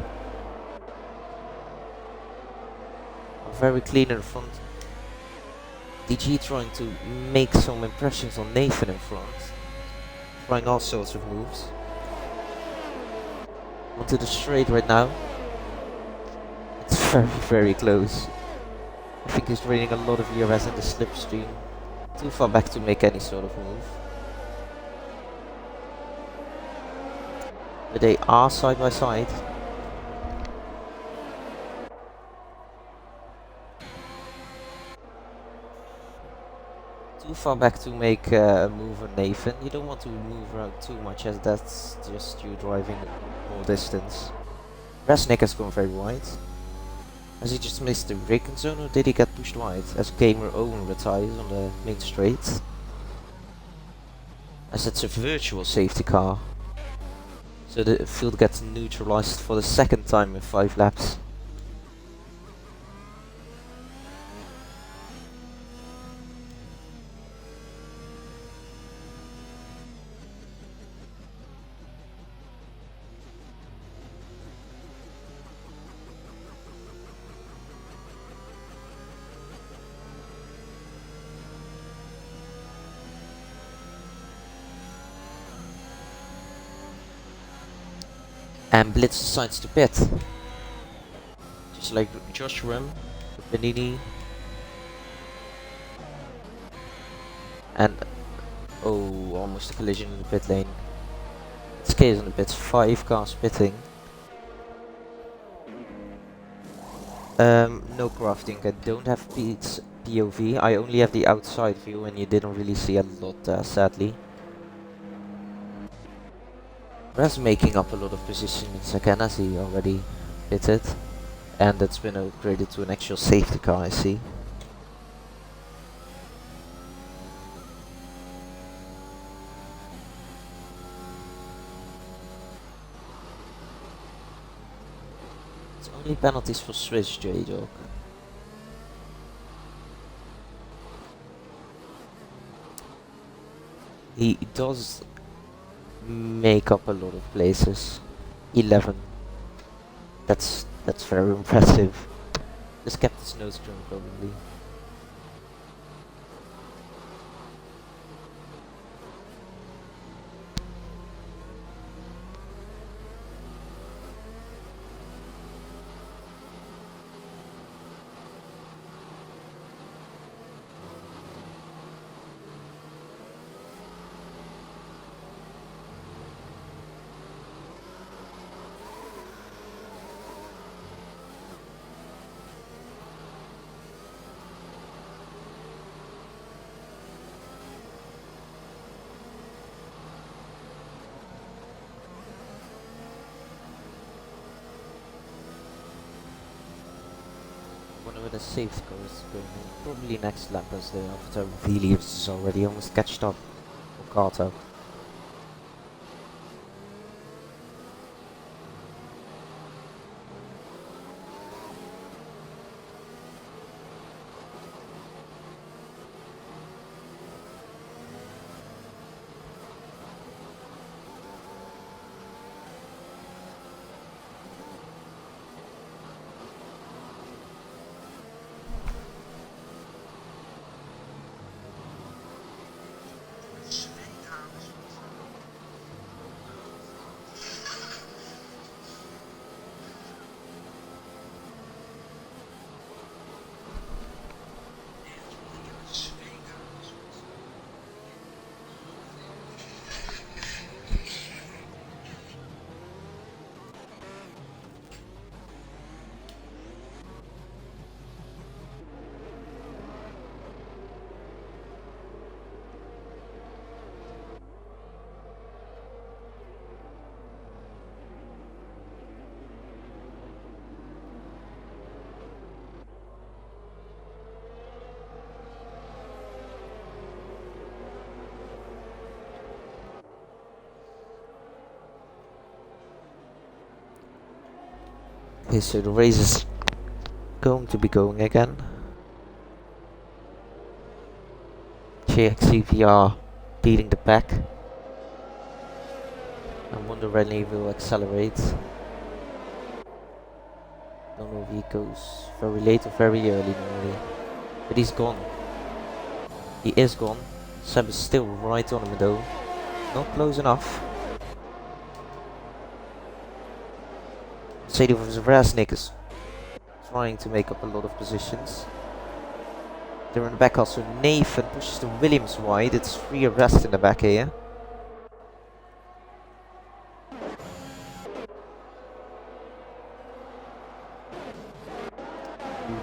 Very clean in front. DG trying to make some impressions on Nathan in front. Trying all sorts of moves. Onto the straight right now. It's very, very close. I think he's draining a lot of ERS in the slipstream. Too far back to make any sort of move. But they are side by side. Too far back to make a move on Nathan. You don't want to move around too much, as that's just you driving more distance. Resnick has gone very wide. Has he just missed the braking zone, or did he get pushed wide? As Gamer Owen retires on the main straight. As it's a virtual safety car. So the field gets neutralized for the second time in 5 laps. And Blitz decides to pit. Just like Josh Rim, Benini. And oh, almost a collision in the pit lane. It's case on the pits, 5 cars pitting. No crafting, I don't have Pete's POV, I only have the outside view, and you didn't really see a lot there, sadly. Raz making up a lot of positions again, as he already pitted. And that's been upgraded to an actual safety car, I see. It's only penalties for Swiss, J-Dog. He does make up a lot of places. 11. That's very impressive. Just kept his nose joint probably. Wonder where the safe goes going. Probably next lap as the after Velius is already almost catched up. Or caught up. Okay, so the race is going to be going again. GXCVR beating the pack. I wonder when he will accelerate. Don't know if he goes very late or very early normally. But he's gone. He is gone. Seb is still right on him though. Not close enough. Mercedes Raznik is trying to make up a lot of positions. They're in the back also. Nathan pushes the Williams wide. It's 3 arrests in the back here.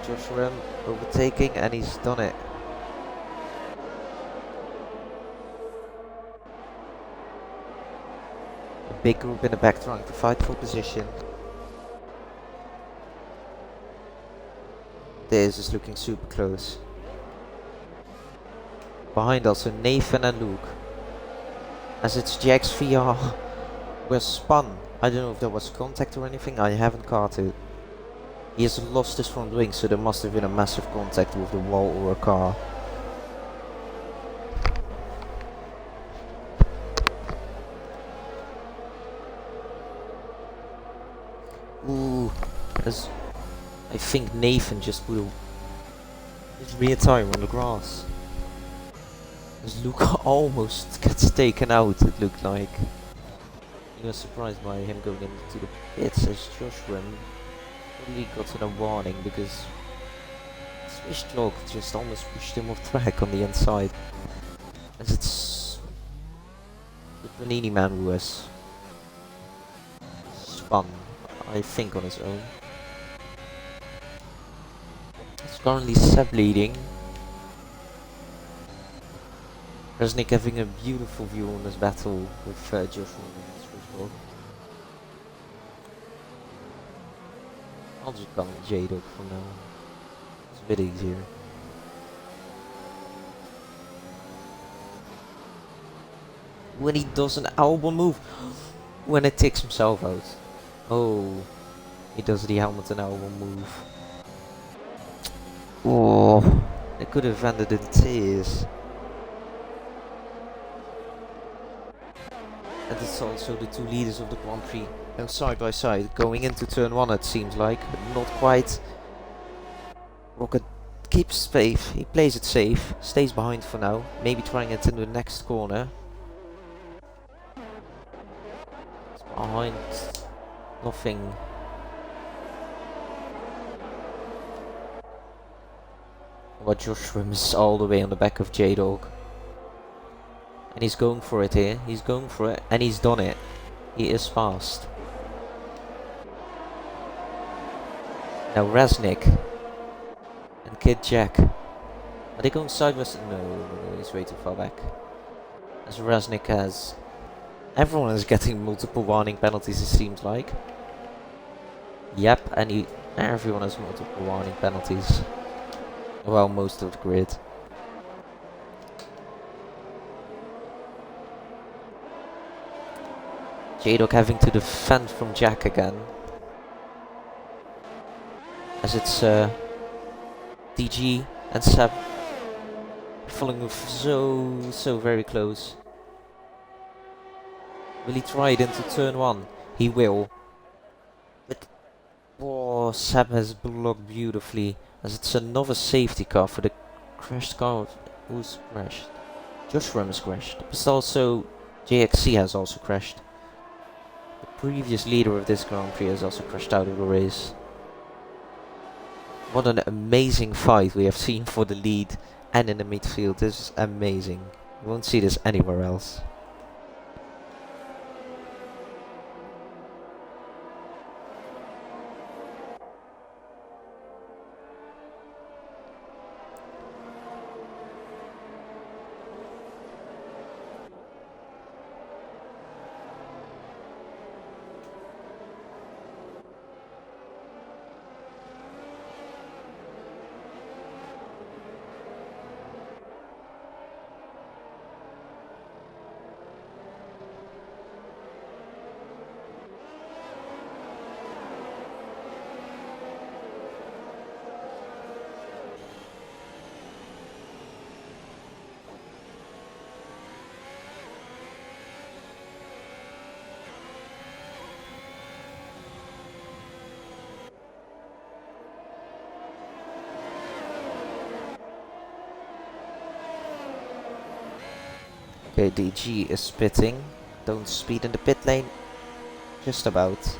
Joshua overtaking and he's done it. A big group in the back trying to fight for position. This is looking super close. Behind also Nathan and Luke. As it's GXVR was spun. I don't know if there was contact or anything, I haven't caught it. He has lost his front wing, so there must have been a massive contact with the wall or a car. Ooh, as I think Nathan just put his rear tire on the grass. As Luke almost gets taken out, it looked like. He was surprised by him going into the pits as Joshua probably got a warning because Swiss Chalk just almost pushed him off track on the inside. As it's the Panini man who has spun, I think, on his own. It's currently Seb leading. Resnick having a beautiful view on this battle with Joshua and Swiss Chalk. I'll just call him J-Dog from now on. It's a bit easier. When he does an elbow move, when it takes himself out. Oh, he does the helmet and elbow move. Oh, it could have ended in tears. And it's also the two leaders of the Grand Prix side by side going into turn 1, it seems like. Not quite. Rocket keeps safe, he plays it safe, stays behind for now, maybe trying it in the next corner. It's behind, nothing. But Joshua is all the way on the back of J-Dog. And he's going for it here, he's going for it, and he's done it. He is fast. Now Resnick and Kid Jack. Are they going sideways? No, he's way too far back. As Resnick has... Everyone is getting multiple warning penalties, it seems like. Yep, and everyone has multiple warning penalties. Well, most of the grid. J-Dog having to defend from Jack again. As it's DG and Seb following so very close. Will he try it into turn 1? He will. But oh, Seb has blocked beautifully. As it's another safety car for the crashed car. Who's crashed? Joshua has crashed. But also JXC has also crashed. The previous leader of this Grand Prix has also crashed out of the race. What an amazing fight we have seen for the lead and in the midfield. This is amazing. You won't see this anywhere else. Okay, DG is spitting. Don't speed in the pit lane. Just about.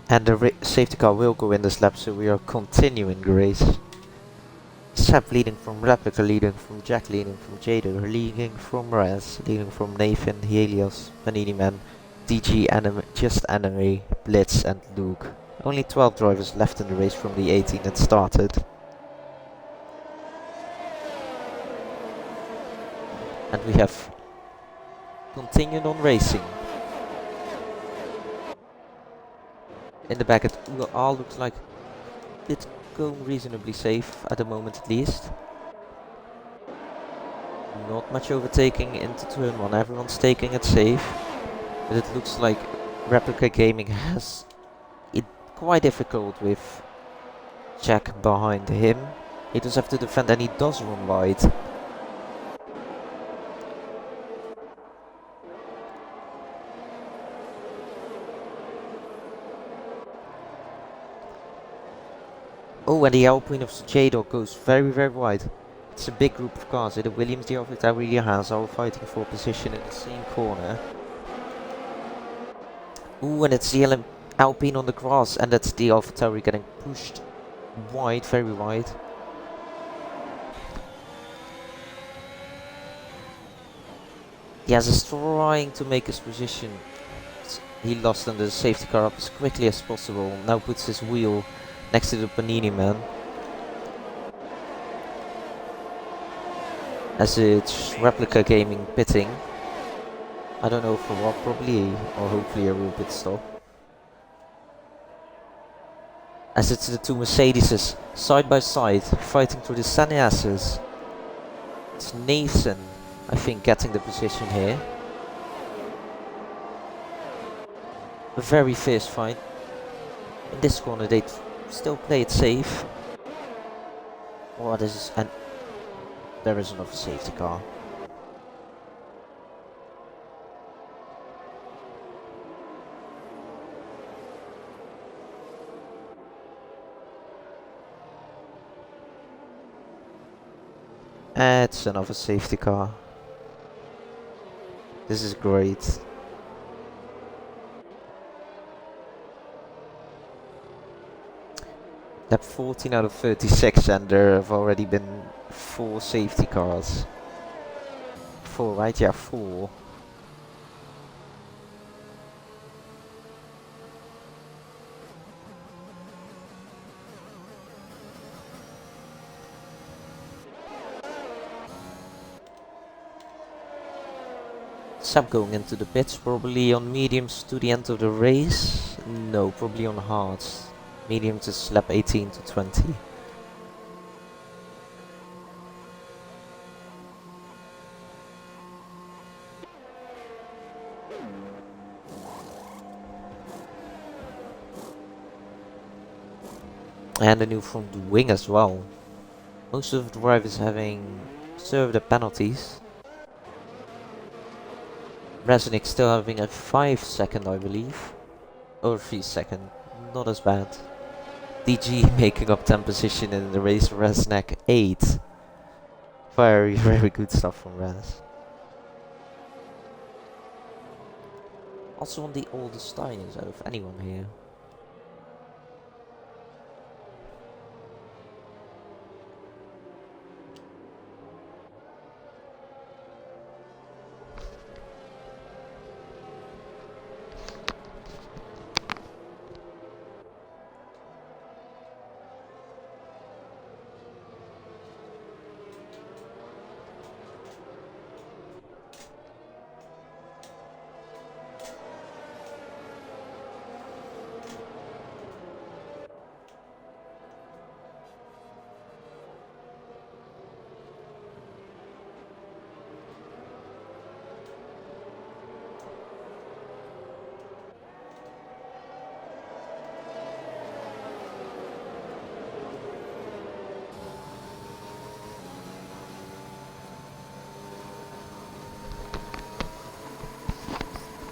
And the safety car will go in this lap, so we are continuing the race. Seb leading from Replica, leading from Jack, leading from Jado, leading from Raz, leading from Nathan, Helios, Panini Man, DG, Just Enemy, Blitz and Luke. Only 12 drivers left in the race from the 18 that started. And we have continued on racing. In the back it all looks like it's going reasonably safe at the moment at least. Not much overtaking into turn 1, everyone's taking it safe. But it looks like Replica Gaming has it quite difficult with Jack behind him. He does have to defend and he does run wide. Oh, and the Alpine of J-Dog goes very, very wide. It's a big group of cars. The Williams, the AlphaTauri, the Haas all fighting for position in the same corner. Ooh, and it's the Alpine on the grass, and that's the AlphaTauri getting pushed wide, very wide. Diaz is trying to make his position. He lost under the safety car up as quickly as possible. Now puts his wheel next to the Panini man. As it's Replica Gaming pitting. I don't know for what, probably or hopefully a real pit stop. As it's the two Mercedeses side by side fighting through the sunny asses. It's Nathan, I think, getting the position here. A very fierce fight. In this corner they still play it safe. Oh, this is, and there is another safety car. It's another safety car. This is great. Lap 14 out of 36, and there have already been 4 safety cars. 4, right? Yeah, 4. Seb going into the pits, probably on mediums to the end of the race. No, probably on hards. Mediums is lap 18 to 20. And a new front wing as well. Most of the drivers having served the penalties. Resnick still having a 5-second, I believe. Or 3-second, not as bad. DG making up 10 position in the race, Resnick 8. Very, very good stuff from Res. Also on the oldest tires out of anyone here.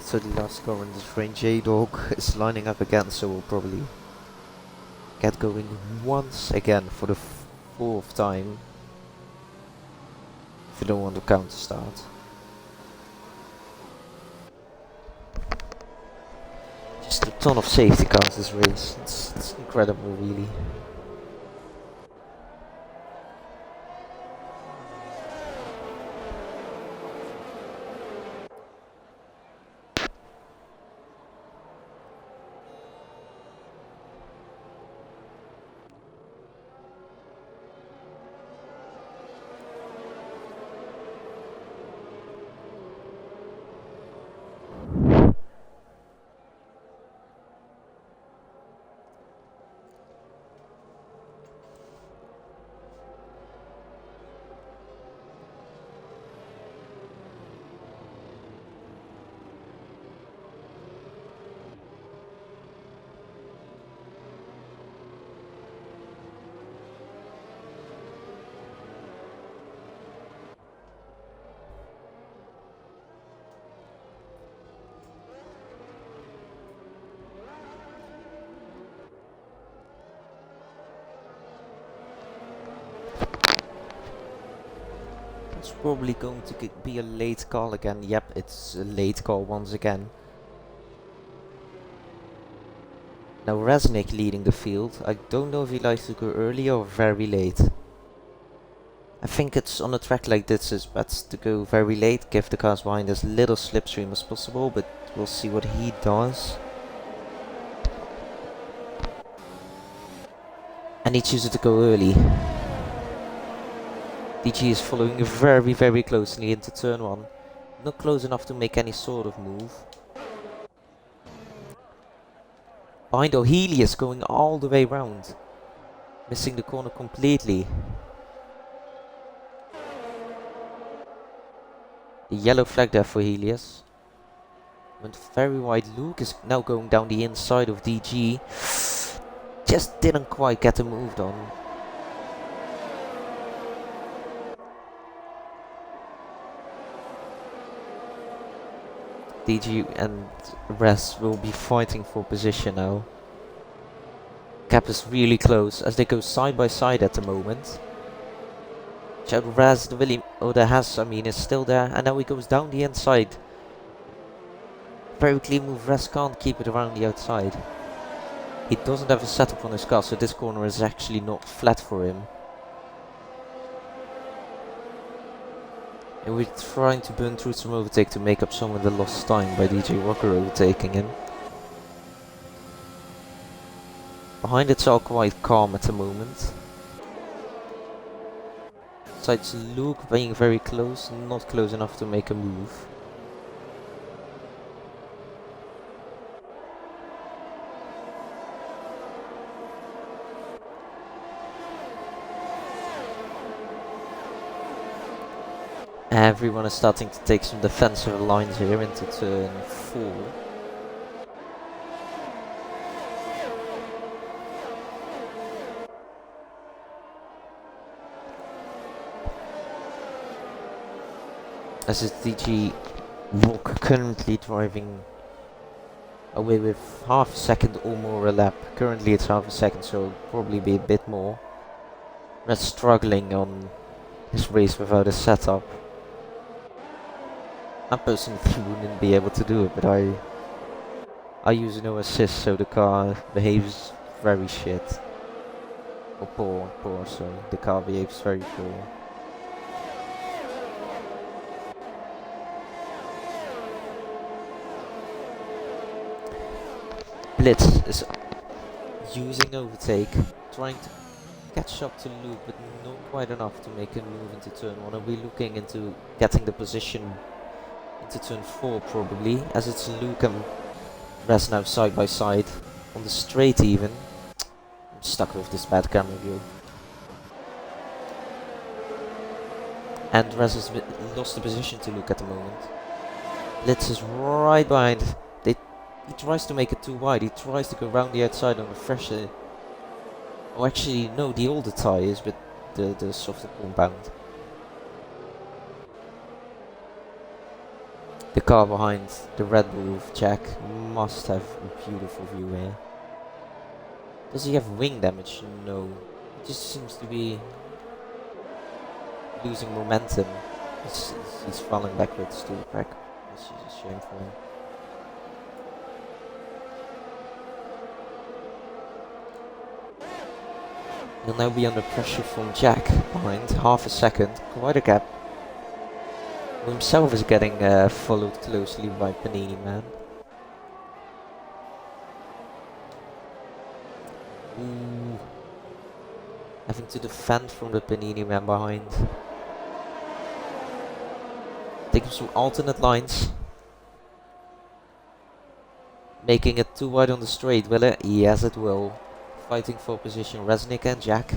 So the last car in this range, J-Dog is lining up again, so we'll probably get going once again for the 4th time. If you don't want to counter start. Just a ton of safety cars this race, it's incredible really. probably going to be a late call again. Yep, it's a late call once again. Now Resnick leading the field. I don't know if he likes to go early or very late. I think it's on a track like this is best to go very late, give the cars behind as little slipstream as possible, but we'll see what he does. And he chooses to go early. DG is following very, very closely into turn 1. Not close enough to make any sort of move. Behind O'Helius going all the way round. Missing the corner completely. The yellow flag there for Helios. Went very wide. Luke is now going down the inside of DG. Just didn't quite get him moved on. DG and Res will be fighting for position now. Gap is really close as they go side by side at the moment. Shout Res, the William, oh the Has, I mean, is still there, and now he goes down the inside. Very clean move, Res can't keep it around the outside. He doesn't have a setup on his car, so this corner is actually not flat for him. And we're trying to burn through some overtake to make up some of the lost time by DJ Walker overtaking him. Behind it's all quite calm at the moment. Besides Luke being very close, not close enough to make a move. Everyone is starting to take some defensive lines here into turn 4. As is DG Walk currently driving away with half a second or more a lap. Currently it's half a second, so it'll probably be a bit more. Red struggling on his race without a setup. I personally wouldn't be able to do it, but I use no assist, so the car behaves very shit. Or poor, sorry. The car behaves very poor. Blitz is using overtake, trying to catch up to Luke, but not quite enough to make a move into turn 1. And we're looking into getting the position into turn 4 probably, as it's Luke and Res now side by side, on the straight even. I'm stuck with this bad camera view. And Res has lost the position to Luke at the moment. Blitz is right behind. He tries to make it too wide, he tries to go round the outside on the fresher. Oh actually, no, the older tyres, but the softer compound. The car behind the Red Bull with Jack must have a beautiful view here. Does he have wing damage? No. He just seems to be losing momentum. He's falling backwards to the back, which is a shame for him. He'll now be under pressure from Jack behind, half a second, quite a gap. Himself is getting followed closely by Panini Man. Ooh. Having to defend from the Panini Man behind. Taking some alternate lines. Making it too wide on the straight, will it? Yes, it will. Fighting for position, Resnick and Jack.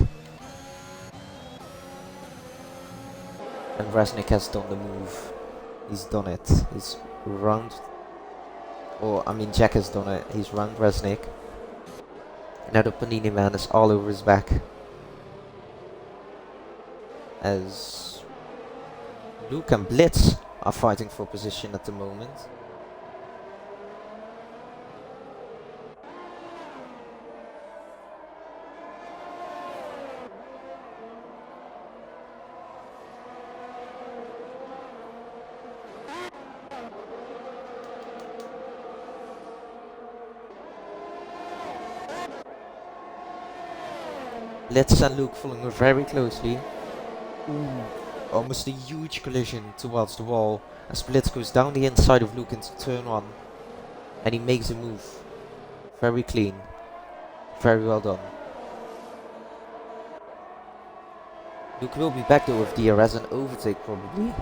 And Resnick has done the move. He's done it. He's round. Or, I mean, Jack has done it. He's round Resnick. Now the Panini Man is all over his back. As Luke and Blitz are fighting for position at the moment. Blitz and Luke following very closely. Ooh, almost a huge collision towards the wall as Blitz goes down the inside of Luke into turn 1. And he makes a move. Very clean. Very well done. Luke will be back though with DRS and overtake probably.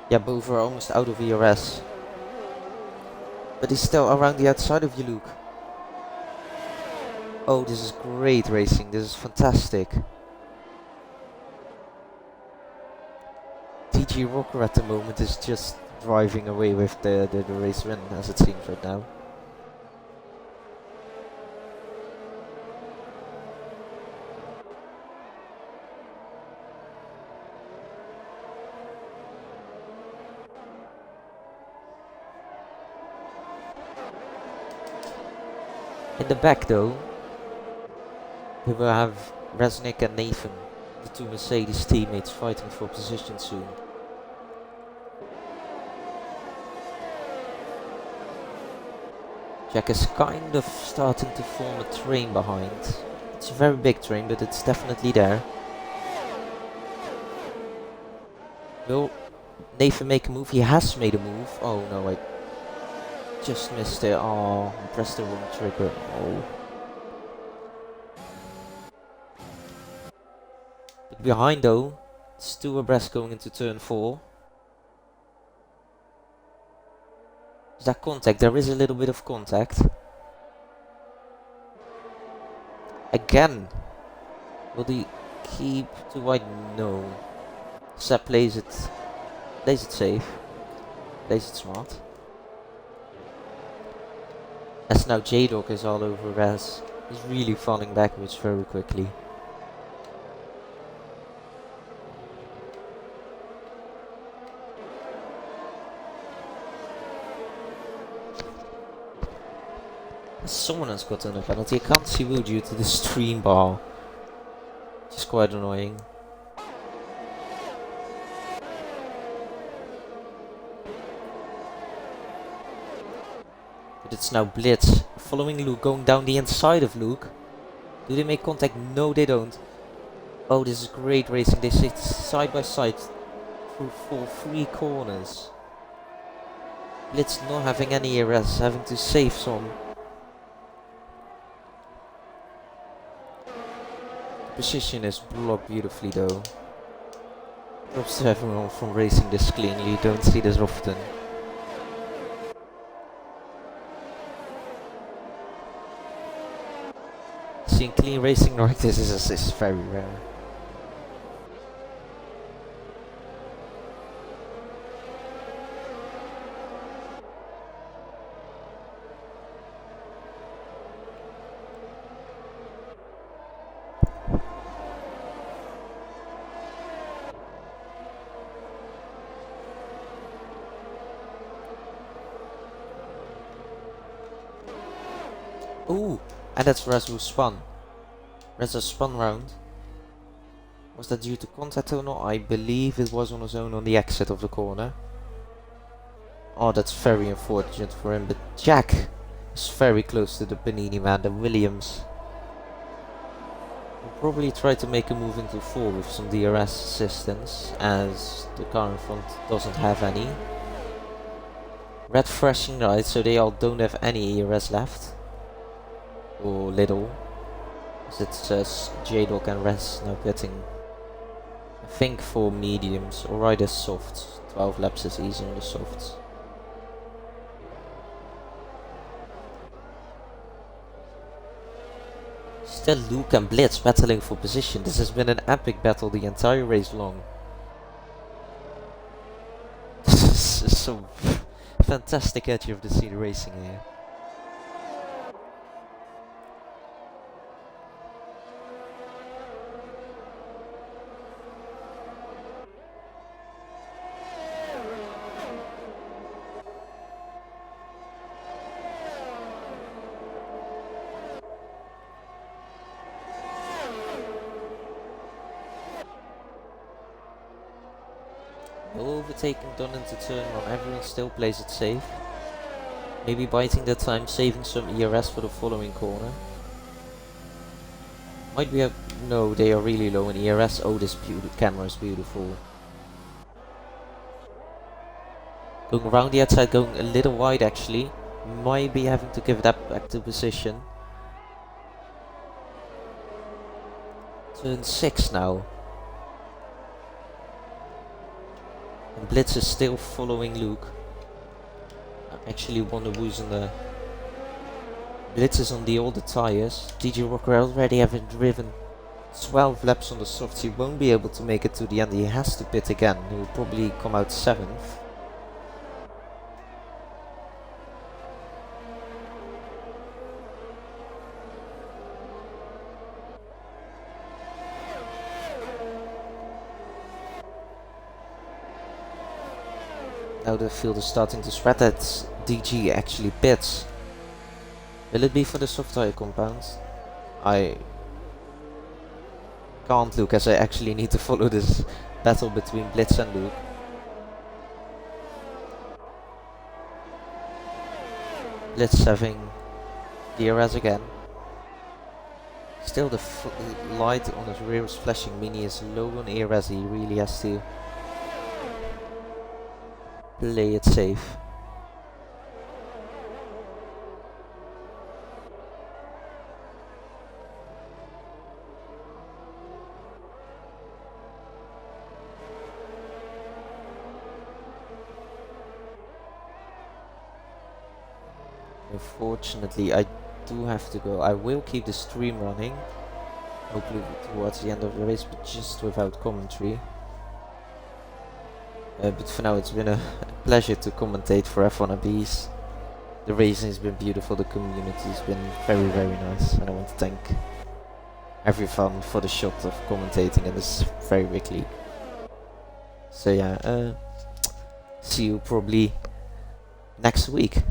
Yeah, both are almost out of ERS. But he's still around the outside of you, Luke. Oh, this is great racing. This is fantastic. TG Rocker at the moment is just driving away with the race win, as it seems right now. In the back though, we will have Resnick and Nathan, the two Mercedes teammates, fighting for position soon. Jack is kind of starting to form a train behind. It's a very big train, but it's definitely there. Will Nathan make a move? He has made a move. Oh no, I just missed it. Oh, I pressed the wrong trigger. Oh. But behind though, it's two abreast going into turn 4. Is that contact? There is a little bit of contact. Again. Will he keep too wide? No. Seb plays it safe. Plays it smart. As now J-Dog is all over Raz. He's really falling backwards very quickly. Someone has gotten a penalty. I can't see who due to the stream bar. Which is quite annoying. But it's now Blitz following Luke, going down the inside of Luke. Do they make contact? No, they don't. Oh, this is great racing. They sit side by side for 3 corners. Blitz not having any ERS, having to save some. Position is blocked beautifully though. Props to everyone from racing this cleanly. You don't see this often. Seeing clean racing like this is very rare. Ooh, and that's Razu spun. Razu spun round. Was that due to contact or not? I believe it was on his own on the exit of the corner. Oh, that's very unfortunate for him, but Jack is very close to the Panini man, the Williams. Will probably try to make a move into 4 with some DRS assistance, as the car in front doesn't have any. Red flashing right, so they all don't have any ERS left. Or little. As it says J-Dog and Res now getting, I think, 4 mediums, or either softs. 12 laps is easy on the softs. Still Luke and Blitz battling for position. This has been an epic battle the entire race long. This is some fantastic edge of the scene racing here. No overtaking done into turn 1, everyone still plays it safe. Maybe biting the time, saving some ERS for the following corner. Might be a... No, they are really low in ERS. Oh, this camera is beautiful. Going around the outside, going a little wide actually. Might be having to give that back to position. Turn 6 now. And Blitz is still following Luke. I actually wonder who's on the... Blitz is on the older tires. DJ Walker already having driven 12 laps on the softs. He won't be able to make it to the end. He has to pit again. He will probably come out 7th. Now the field is starting to spread. That's DG actually pits. Will it be for the soft tire compound? I can't look, as I actually need to follow this battle between Blitz and Luke. Blitz having DRS again. Still the light on his rear is flashing, meaning he is low on ERS. He really has to play it safe. Unfortunately, I do have to go. I will keep the stream running, hopefully towards the end of the race, but just without commentary. But for now, it's been a pleasure to commentate for F1ABEEZ. The racing has been beautiful, the community has been very, very nice, and I want to thank everyone for the shot of commentating in this very big league. So yeah, see you probably next week.